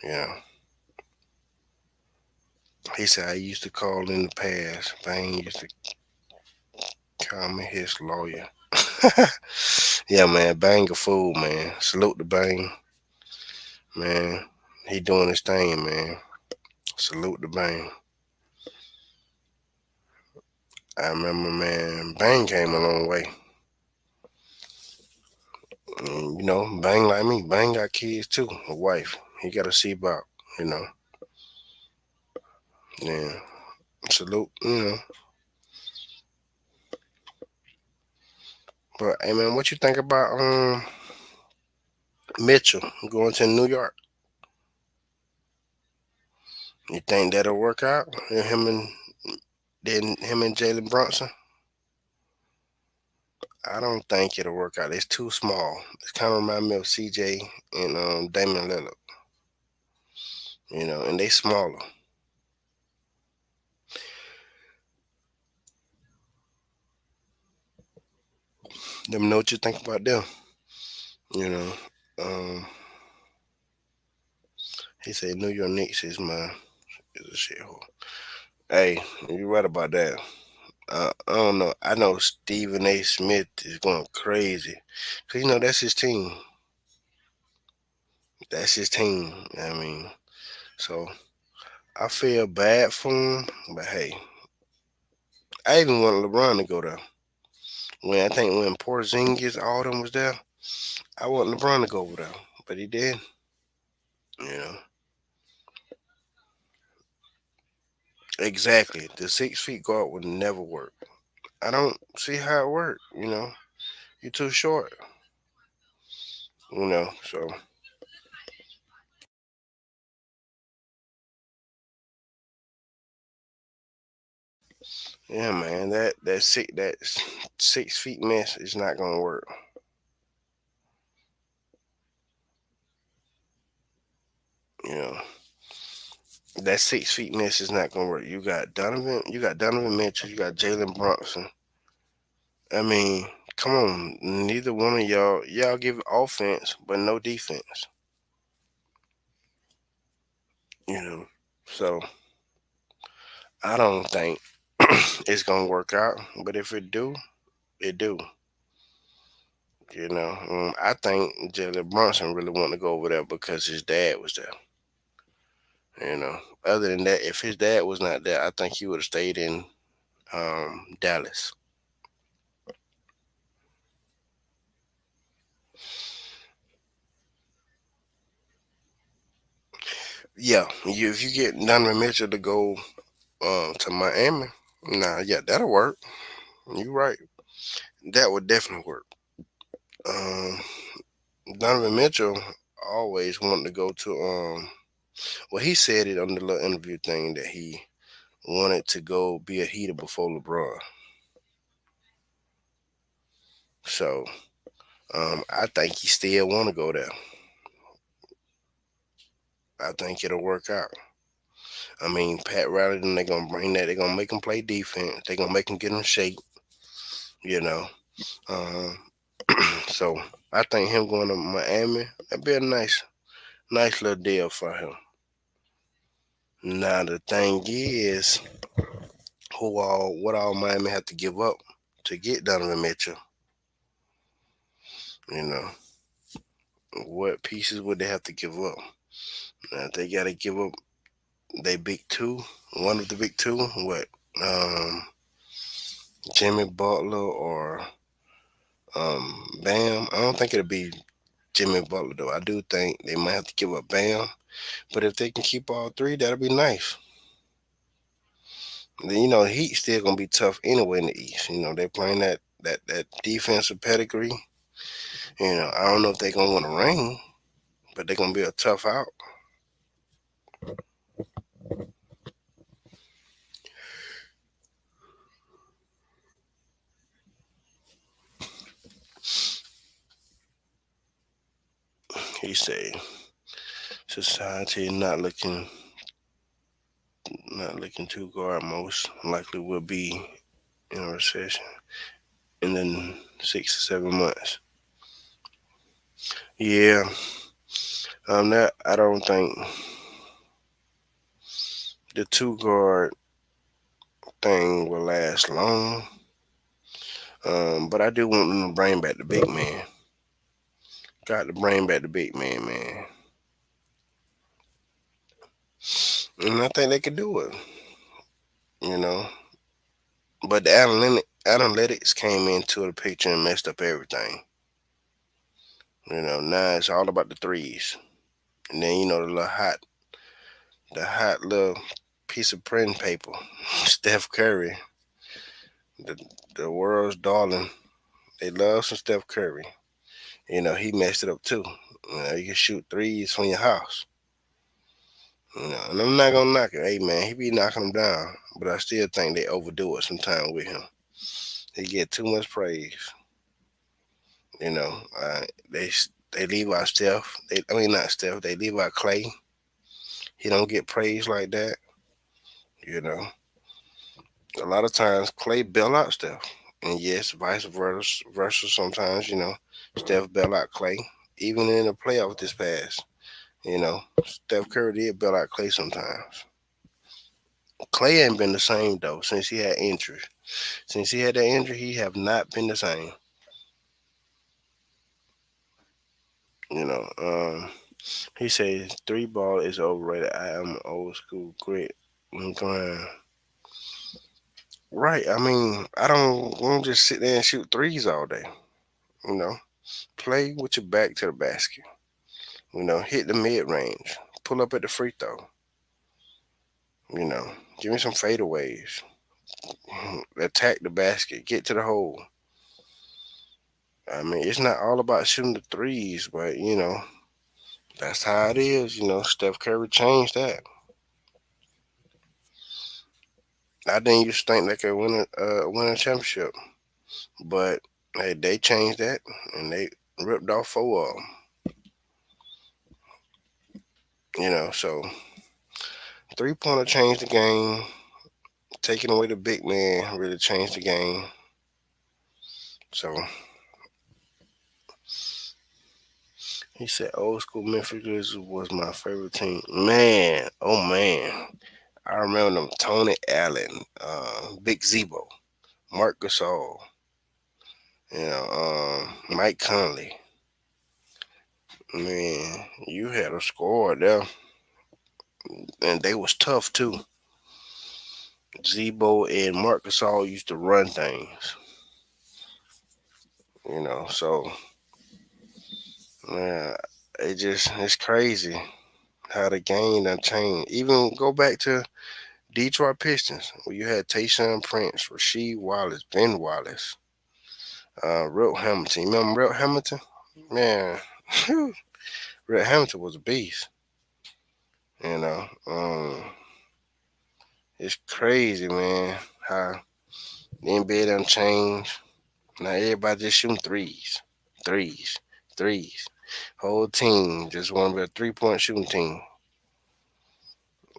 You know. He said I used to call in the past. Bang used to call me his lawyer. Yeah, man. Bang a fool, man. Salute to Bang, man. He doing his thing, man. Salute to Bang. I remember, man. Bang came a long way. And, you know, Bang like me. Bang got kids too. A wife. He got to see about. You know. Yeah. Salute. You know. But hey, man, what you think about Mitchell going to New York? You think that'll work out? Him and Jalen Brunson. I don't think it'll work out. It's too small. It's kind of remind me of CJ and Damian Lillard. And they smaller. Let me know what you think about them. You know, um, he said New York Knicks is a shithole. Hey, you're right about that. I don't know. I know Stephen A. Smith is going crazy. Cause that's his team. That's his team. I mean, so I feel bad for him, but hey, I even want LeBron to go there. When Porzingis all them was there, I want LeBron to go over there, but he did. You know exactly. The 6 feet guard would never work. I don't see how it worked. You're too short. So yeah, man, that 6 feet mess is not gonna work. You know that 6 feet mess is not gonna work. You got Donovan Mitchell, you got Jalen Brunson. I mean, come on, neither one of y'all give offense but no defense. You know, so I don't think it's gonna work out. But if it do, it do. I think Jalen Brunson really want to go over there because his dad was there. Other than that, if his dad was not there, I think he would have stayed in Dallas. Yeah, if you get Donovan Mitchell to go to Miami, nah, yeah, that'll work. You're right. That would definitely work. Um, Donovan Mitchell always wanted to go to well, he said it on the little interview thing that he wanted to go be a Heater before LeBron. So I think he still want to go there. I think it'll work out. I mean, Pat Riley, then they're gonna bring that. They're gonna make him play defense. They're gonna make him get in shape. You know. Um, so I think him going to Miami that'd be a nice little deal for him. Now the thing is, what all Miami have to give up to get Donovan Mitchell? You know, what pieces would they have to give up? Now, if they got to give up they big two, one of the big two. What? Um, Jimmy Butler or Bam? I don't think it'll be Jimmy Butler though. I do think they might have to give up Bam, but if they can keep all three, that'll be nice. Then the Heat still gonna be tough anyway in the East. They're playing that defensive pedigree. I don't know if they're gonna win a ring, but they're gonna be a tough out. He said, society not looking too good. Most likely will be in a recession in the 6 to 7 months. Yeah, that I don't think the two guard thing will last long. But I do want them to bring back the big man. Got to bring back the big man, man. And I think they could do it. You know, but the analytics came into the picture and messed up everything. Now it's all about the threes, and then the hot little piece of print paper, Steph Curry, the the world's darling. They love some Steph Curry. He messed it up too. You can shoot threes from your house. And I'm not gonna knock it. Hey man, he be knocking them down, but I still think they overdo it sometimes with him. He get too much praise. You know, they leave out Steph. I mean not Steph. They leave out Clay. He don't get praise like that. You know, a lot of times Clay bail out Steph, and yes, vice versa. Versa sometimes, Steph bail out Clay. Even in the playoff this past, Steph Curry did bail out Clay sometimes. Clay ain't been the same though since he had injury. Since he had that injury, he have not been the same. You know, he says three ball is overrated. I am old school grit. I'm going right. I mean, I don't want to just sit there and shoot threes all day. You know, play with your back to the basket. Hit the mid range. Pull up at the free throw. You know, give me some fadeaways. Attack the basket. Get to the hole. I mean, it's not all about shooting the threes, but that's how it is. Steph Curry changed that. I didn't used to think they could win a championship, but hey, they changed that and they ripped off four of them. So three pointer changed the game. Taking away the big man really changed the game. So he said, "Old school Memphis Grizzlies was my favorite team." Man, oh man, I remember them. Tony Allen, Big Zebo, Mark Gasol, Mike Conley. Man, you had a score there, and they was tough too. Zebo and Mark Gasol used to run things. So man, it's crazy how the game done changed. Even go back to Detroit Pistons, where you had Tayshaun Prince, Rasheed Wallace, Ben Wallace, Wilt Hamilton. You remember Wilt Hamilton? Man, Wilt Hamilton was a beast. You know, it's crazy, man, how the NBA done changed. Now everybody just shooting threes, threes. Whole team just want to be a 3-point shooting team.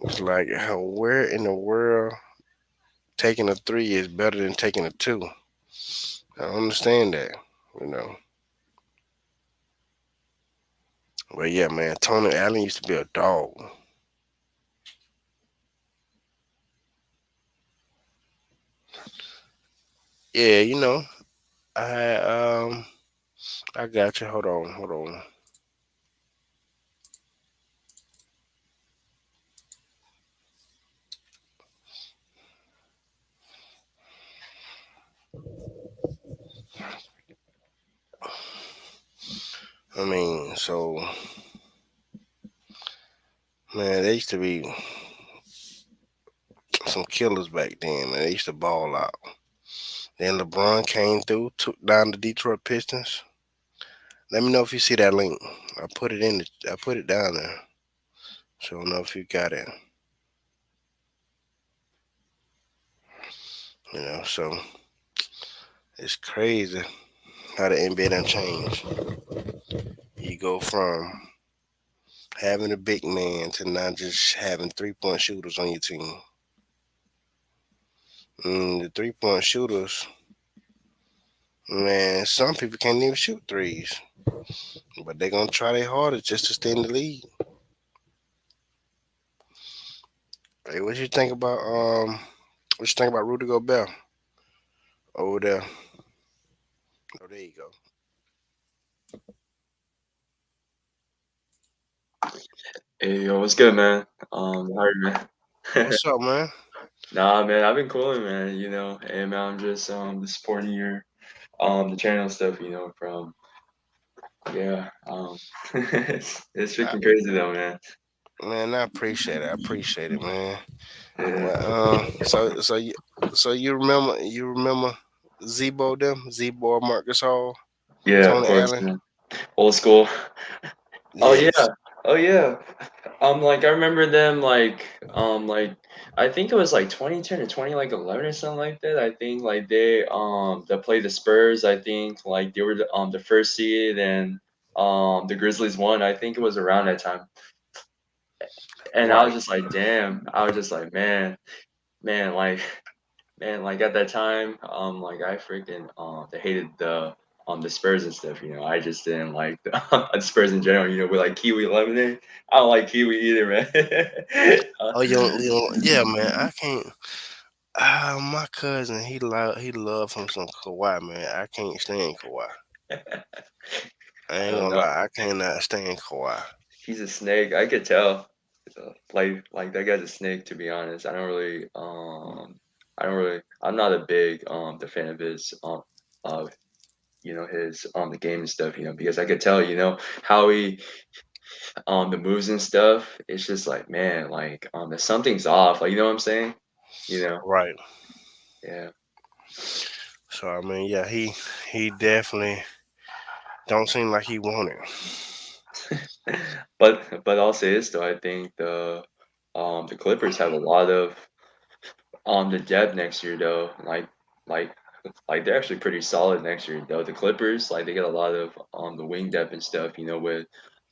It's like, where in the world taking a three is better than taking a two? I don't understand that, you know. But yeah, man, Tony Allen used to be a dog. Yeah, I had, I got you. Hold on. I mean, so man, they used to be some killers back then. Man, they used to ball out. Then LeBron came through, took down the Detroit Pistons. Let me know if you see that link. I put it down there. So I don't know if you got it. So it's crazy how the NBA done changed. You go from having a big man to now just having 3-point shooters on your team. The 3-point shooters, man, some people can't even shoot threes, but they're gonna try their hardest just to stay in the league. Hey, what you think about Rudy Gobert over there? Oh, there you go. Hey, yo, what's good, man? How are you, man? What's up, man? Nah, man, I've been cooling, man. Hey, man, I'm just supporting the channel stuff, from yeah. It's I, freaking crazy though, man. man, I appreciate it. I appreciate it, man. Yeah, But so you remember Zebo them Zebo Marcus Hall, yeah, of Tony course, Allen. man. Old school. Oh yeah, Yes, Oh yeah. Like I remember them like I think it was like 2010 or 2011 or something like that. I think like they played the Spurs. I think like they were the first seed and the Grizzlies won. I think it was around that time. And I was Right. just like, damn. I was just like, man, like man, like at that time, like I freaking they hated the Spurs and stuff, you know. I just didn't like the the Spurs in general, you know, with like kiwi lemonade. I don't like kiwi either, man. Oh, yeah, man. I can't. My cousin, he love him some Kawhi, man. I can't stand Kawhi. I I ain't don't gonna know. lie, I cannot stand Kawhi. He's a snake. I could tell. Like that guy's a snake. To be honest, I don't really. I'm not a big the fan of his of you know his the game and stuff. You know because I could tell you know how he the moves and stuff. It's just like man, like if something's off. Like you know what I'm saying? You know? Right. Yeah. So I mean, yeah, he definitely don't seem like he want it. But I'll say this though. I think the Clippers have a lot of the depth next year though. Like like they're actually pretty solid next year though. The Clippers like they get a lot of the wing depth and stuff. You know with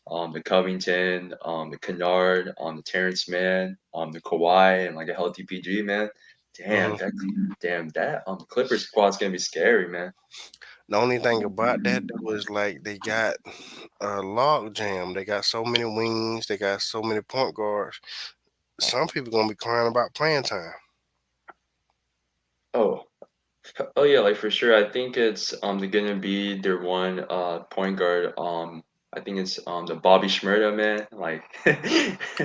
the Covington, the Kennard, the Terrence Mann, the Kawhi, and like a healthy PG man. Damn Hmm. that damn that the Clippers squad's gonna be scary, man. The only thing about that though is like they got a log jam. They got so many wings. They got so many point guards. Some people gonna be crying about playing time. Oh, oh yeah, like for sure. I think it's they're gonna be their one point guard. I think it's the Bobby Shmurda man. Like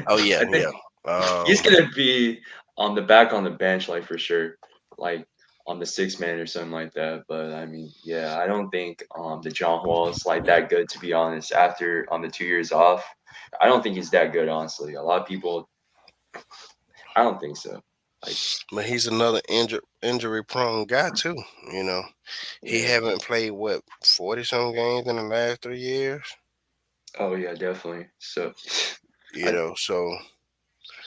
Oh yeah, I think yeah. he's Um, gonna be on the back on the bench, like for sure. Like on the six man or something like that. But I mean, yeah, I don't think the John Wall's like that good to be honest. After on the 2 years off, I don't think he's that good honestly. A lot of people, I don't think so. Like but he's another injury prone guy too. You know, he yeah, haven't played what 40 some games in the last 3 years. oh yeah, definitely. So. You I know, so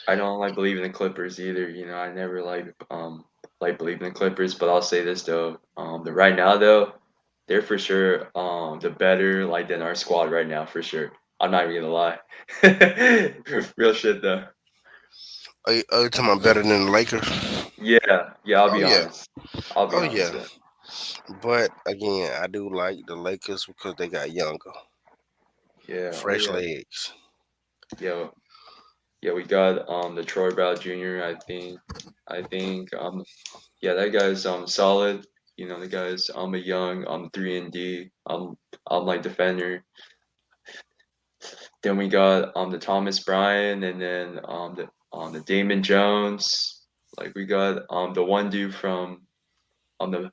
I don't like believe in the Clippers either. You know, I never like believe in the Clippers, but I'll say this though. The right now though, they're for sure the better like than our squad right now for sure. I'm not even gonna lie. Real shit though. are you talking about better than the Lakers? Yeah, yeah, I'll Oh be yeah, honest. I'll be oh honest, yeah. yeah. But again, I do like the Lakers because they got younger, Yeah, oh fresh yeah. legs. Yeah, yeah, we got the Troy Brown Jr. I think yeah, that guy's solid. You know, the guy's a young 3 and D like defender. Then we got the Thomas Bryan and then the Damon Jones. Like we got the one dude from the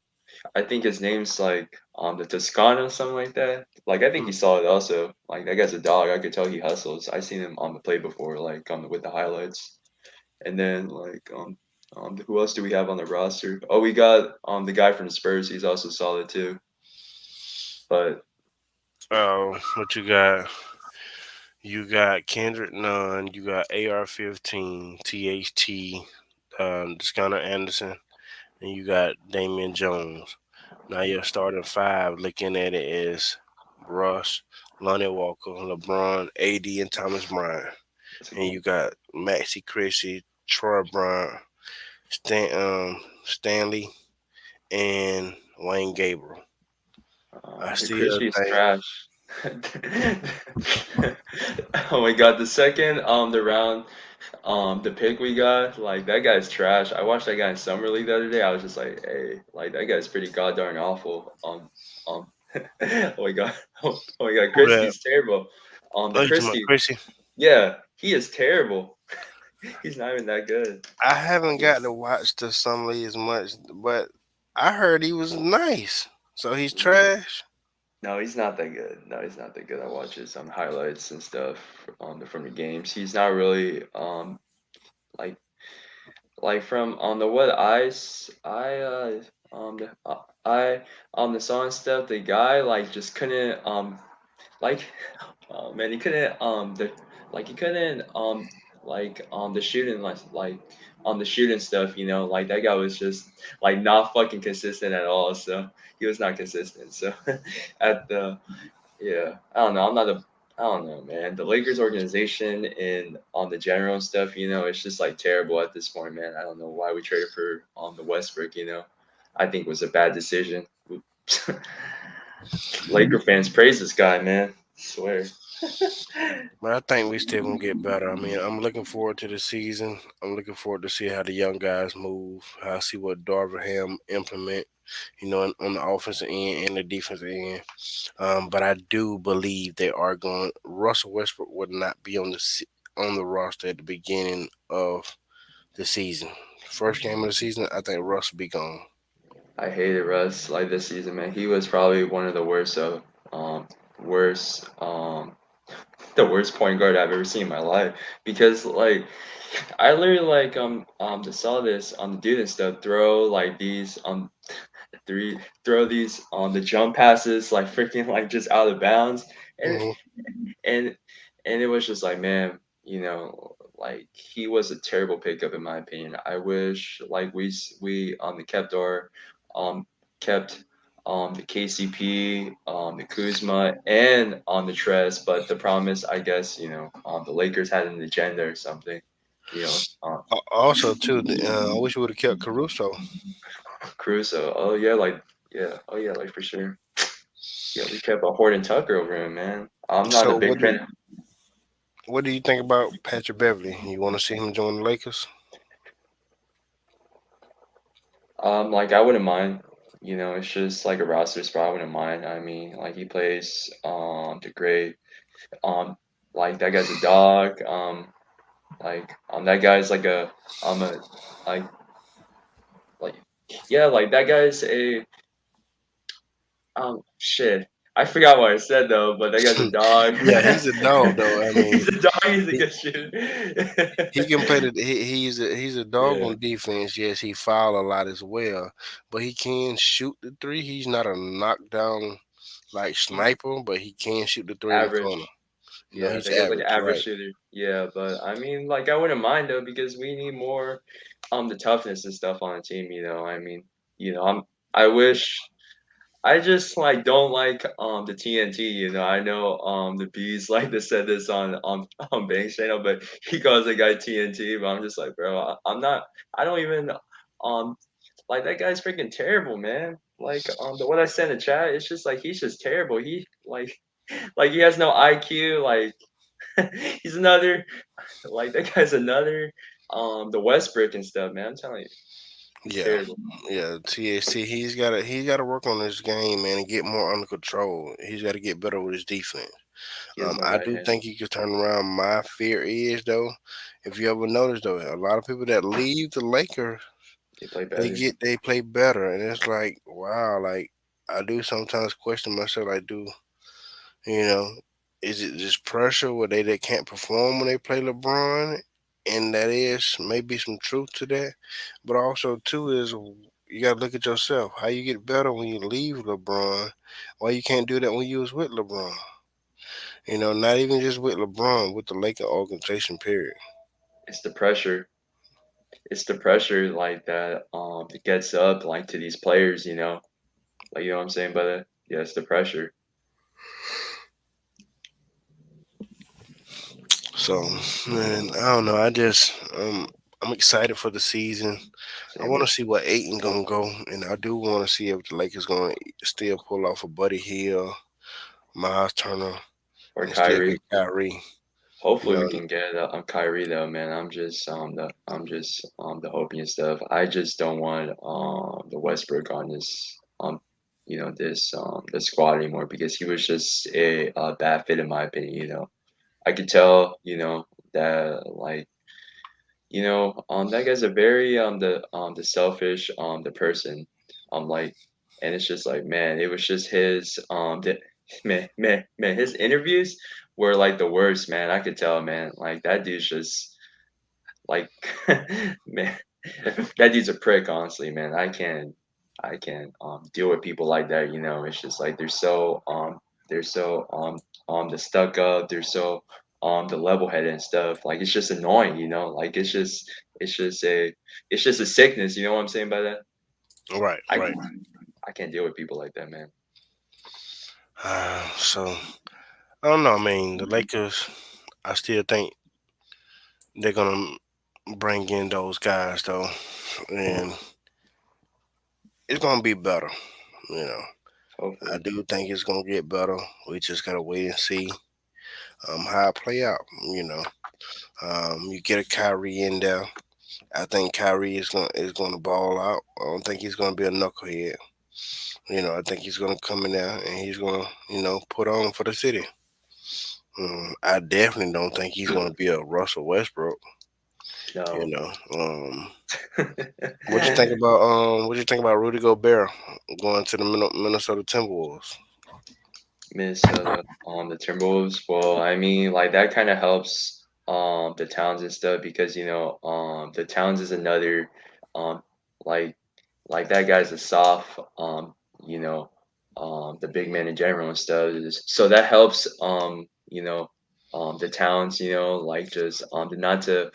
I think his name's like the Toscano something like that. Like I think Mm. he saw it also. Like that guy's a dog. I could tell he hustles. I seen him on the play before, like with the highlights. And then who else do we have on the roster? Oh, we got the guy from the Spurs. He's also solid too. But What you got? You got Kendrick Nunn. You got AR-15, THT, Stunner Anderson, and you got Damian Jones. Now your starting five, looking at it, is Russ, Lonnie Walker, LeBron, AD, and Thomas Bryant. that's a And good you got Maxi Chrissy, Troy Bryant, Stanley, and Wayne Gabriel. I The still Christie's think, trash. Oh my god, the second the round the pick we got, like that guy's trash. I watched that guy in summer league the other day. I was just like, hey, like that guy's pretty god darn awful. Oh my god, oh my god, who that? Christie's terrible. The Oh, you talking about Christie, Chrissy? yeah, he is terrible. He's not even that good. I haven't got to watch the Summer League as much, but I heard he was nice. So he's trash. No, he's not that good. No, he's not that good. I watch his highlights and stuff from the games. He's not really like from on the what I on the song stuff. The guy like just couldn't like oh man, he couldn't he couldn't the shooting on the shooting stuff, you know, like that guy was just like not fucking consistent at all. So he was not consistent. So at the yeah, I don't know. I don't know, man. The Lakers organization and on the general stuff, you know, it's just like terrible at this point, man. I don't know why we traded for on the Westbrook, you know. I think it was a bad decision. Laker fans praise this guy, man. Swear. But I think we still gonna get better. I mean, I'm looking forward to the season. I'm looking forward to see how the young guys move. How I see what Darvingham implement. On the offensive end and the defensive end. But I do believe they are going. Russell Westbrook would not be on the roster at the beginning of the season. First game of the season, I think Russ will be gone. I hated Russ like this season, man. He was probably one of the worst the worst point guard I've ever seen in my life because like I literally just saw this the dude and stuff throw like these three throw these on the jump passes like freaking like just out of bounds and Hmm. and and it was just like, man, you know, like he was a terrible pickup in my opinion. I wish like we the kept our um kept the KCP, the Kuzma, and on the Trez, but the problem is, I guess, you know, the Lakers had an agenda or something, you know. Also, too, I wish we would have kept Caruso. Caruso, oh yeah, oh yeah, like for sure. Yeah, we kept a Horton Tucker over him, man. I'm not a So, big fan. what do you think about Patrick Beverly? You want to see him join the Lakers? Like I wouldn't mind. You know, it's just like a roster spot. I wouldn't mind. I mean, like he plays the great. Um, like that guy's a dog. That guy's like a like like yeah, like that guy's a shit. I forgot what I said though, but that guy's a dog. Yeah, he's a dog though. I mean, He's a dog. He's a he, good shooter. he can play he's a dog Yeah, on defense. Yes, he foul a lot as well, but he can shoot the three. He's not a knockdown like sniper, but he can shoot the three in the corner. average. Yeah, He's that guy's like an average, average right? shooter. Yeah, but I mean, like I wouldn't mind though because we need more the toughness and stuff on the team, you know. I mean, you know, I wish I just like don't like the TNT, you know. I know the bees like to said this on Banks channel, but he calls the guy TNT, but I'm just like, bro, I'm not I don't even um like that guy's freaking terrible, man. Like the what I sent in chat, it's just like he's just terrible. He like he has no IQ, like he's another like that guy's another the Westbrook and stuff, man. I'm telling you, he's Yeah, terrible. yeah. THC, he's got to work on his game, man, and get more under control. He's got to get better with his defense. He has no I right do hand. think he could turn around. My fear is though, if you ever notice though, a lot of people that leave the Lakers, They play better. they play better, and it's like wow, like I do sometimes question myself. I do, you know, is it just pressure where they can't perform when they play LeBron, and that is maybe some truth to that, but also too is you gotta look at yourself. How you get better when you leave LeBron? Why you can't do that when you was with LeBron? Not even just with LeBron, with the Laker organization, period. It's the pressure. It's the pressure like that that gets up like to these players, you know. Like you know what I'm saying by that? Yeah, it's the pressure. So, man, I don't know. I'm excited for the season. I Same want here. to see what Aiton gonna go, and I do want to see if the Lakers gonna still pull off a Buddy Hill, Miles Turner, Or and still Kyrie. get Kyrie. You Hopefully we know, can get Kyrie though, man. I'm just the hoping and stuff. I just don't want the Westbrook on this you know this squad anymore because he was just a bad fit in my opinion. You know, I could tell you know that you know that guy's a very the selfish the person like and it's just like man it was just his man his interviews were like the worst man I could tell man like that dude's just like man that dude's a prick honestly man I can't deal with people like that you know it's just like they're so the stuck up. They're so the level headed and stuff. Like it's just annoying, you know. Like it's just a it's just a sickness. You know what I'm saying by that? Right, I right. I can't deal with people like that, man. So I don't know. I mean, the Lakers. I still think they're gonna bring in those guys though, and it's gonna be better. You know, I Hopefully, do think it's gonna get better. We just gotta wait and see how it play out. You know, you get a Kyrie in there. I think Kyrie is gonna ball out. I don't think he's gonna be a knucklehead. You know, I think he's gonna come in there and he's gonna put on for the city. I definitely don't think he's gonna be a Russell Westbrook. You no. know, what you think about Rudy Gobert going to the Minnesota Timberwolves? Minnesota, the Timberwolves. Well, I mean, like that kind of helps the Towns and stuff because you know the Towns is another um like that guy's a soft you know the big man in general and stuff. So that helps the Towns like just not to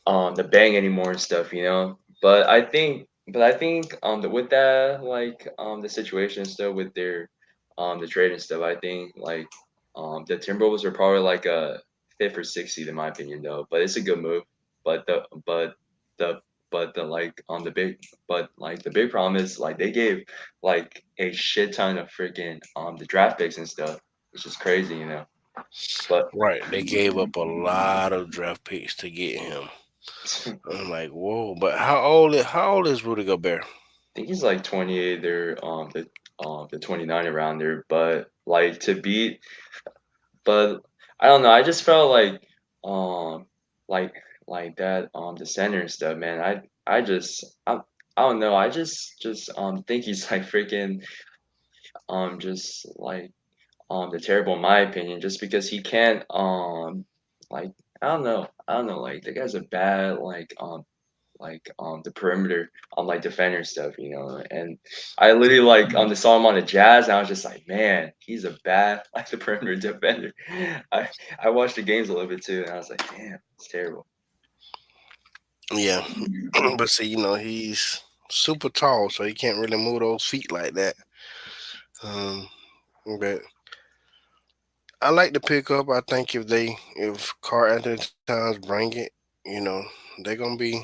the bang anymore and stuff, you know. But I think with that the situation still with their the trade and stuff, I think the Timberwolves are probably like a fifth or sixth seed in my opinion though. But it's a good move. But the but the the big the big problem is like they gave like a shit ton of freaking the draft picks and stuff. It's just crazy, you know. But Right, they gave up a lot of draft picks to get him. I'm like, whoa! But how old is Rudy Gobert? think he's like 28 or the 29 around there, but like to beat but I don't know, I just felt um like that the center and stuff, man. I don't know. I just think he's like freaking just the terrible in my opinion just because he can't like I don't know like the guy's a bad the perimeter on like defender stuff, you know. And I literally the saw him on the Jazz, and I was just like, man, he's a bad like the perimeter defender. I I watched the games a little bit too, and I was like, damn, it's terrible. Yeah, but see, he's super tall, so he can't really move those feet like that. Um, but I like the pickup. I think if Carl Anthony Towns bring it, you know, they're gonna be.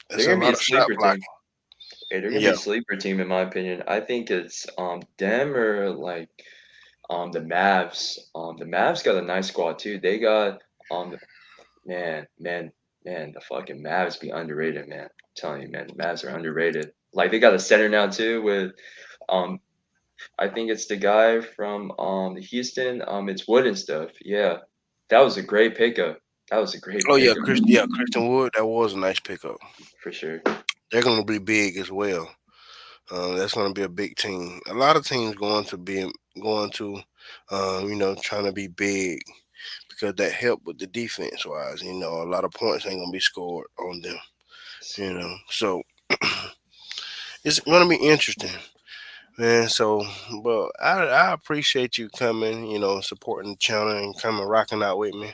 It's They're a gonna lot be of a shot sleeper blocking. team. Hey, they're gonna Yeah. be a sleeper team in my opinion. I think it's them or the Mavs. The Mavs got a nice squad too. They got man, man, man, the fucking Mavs be underrated, man. I'm telling you, man, the Mavs are underrated. Like they got a center now too with um I think it's the guy from the Houston, it's Wood and stuff. Yeah. That was a great pickup. That was a great Oh yeah, pickup Christian Wood. That was a nice pickup. for sure. They're gonna be big as well. That's gonna be a big team. A lot of teams going to, trying to be big because that help with the defense wise. A lot of points ain't gonna be scored on them. So it's gonna be interesting, man. So, but I appreciate you coming. Supporting the channel and coming rocking out with me.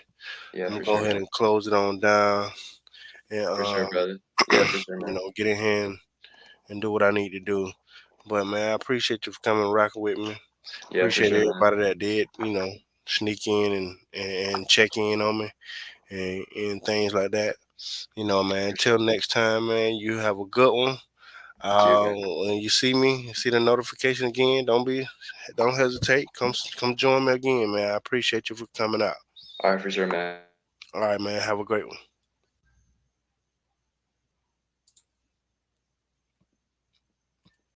Yeah, I'm for gonna go sure, ahead man. and close it on down and For sure, brother. Yeah, for sure, man. get in here and do what I need to do. But man, I appreciate you for coming and rocking with me. Yeah, for Appreciate sure, man. everybody that did, sneak in and check in on me and things like that. Man. Until next time, man. You have a good one. You too, man. When you see me, see the notification again. Don't hesitate. Come join me again, man. I appreciate you for coming out. All right, for sure, man. All right, man. Have a great one.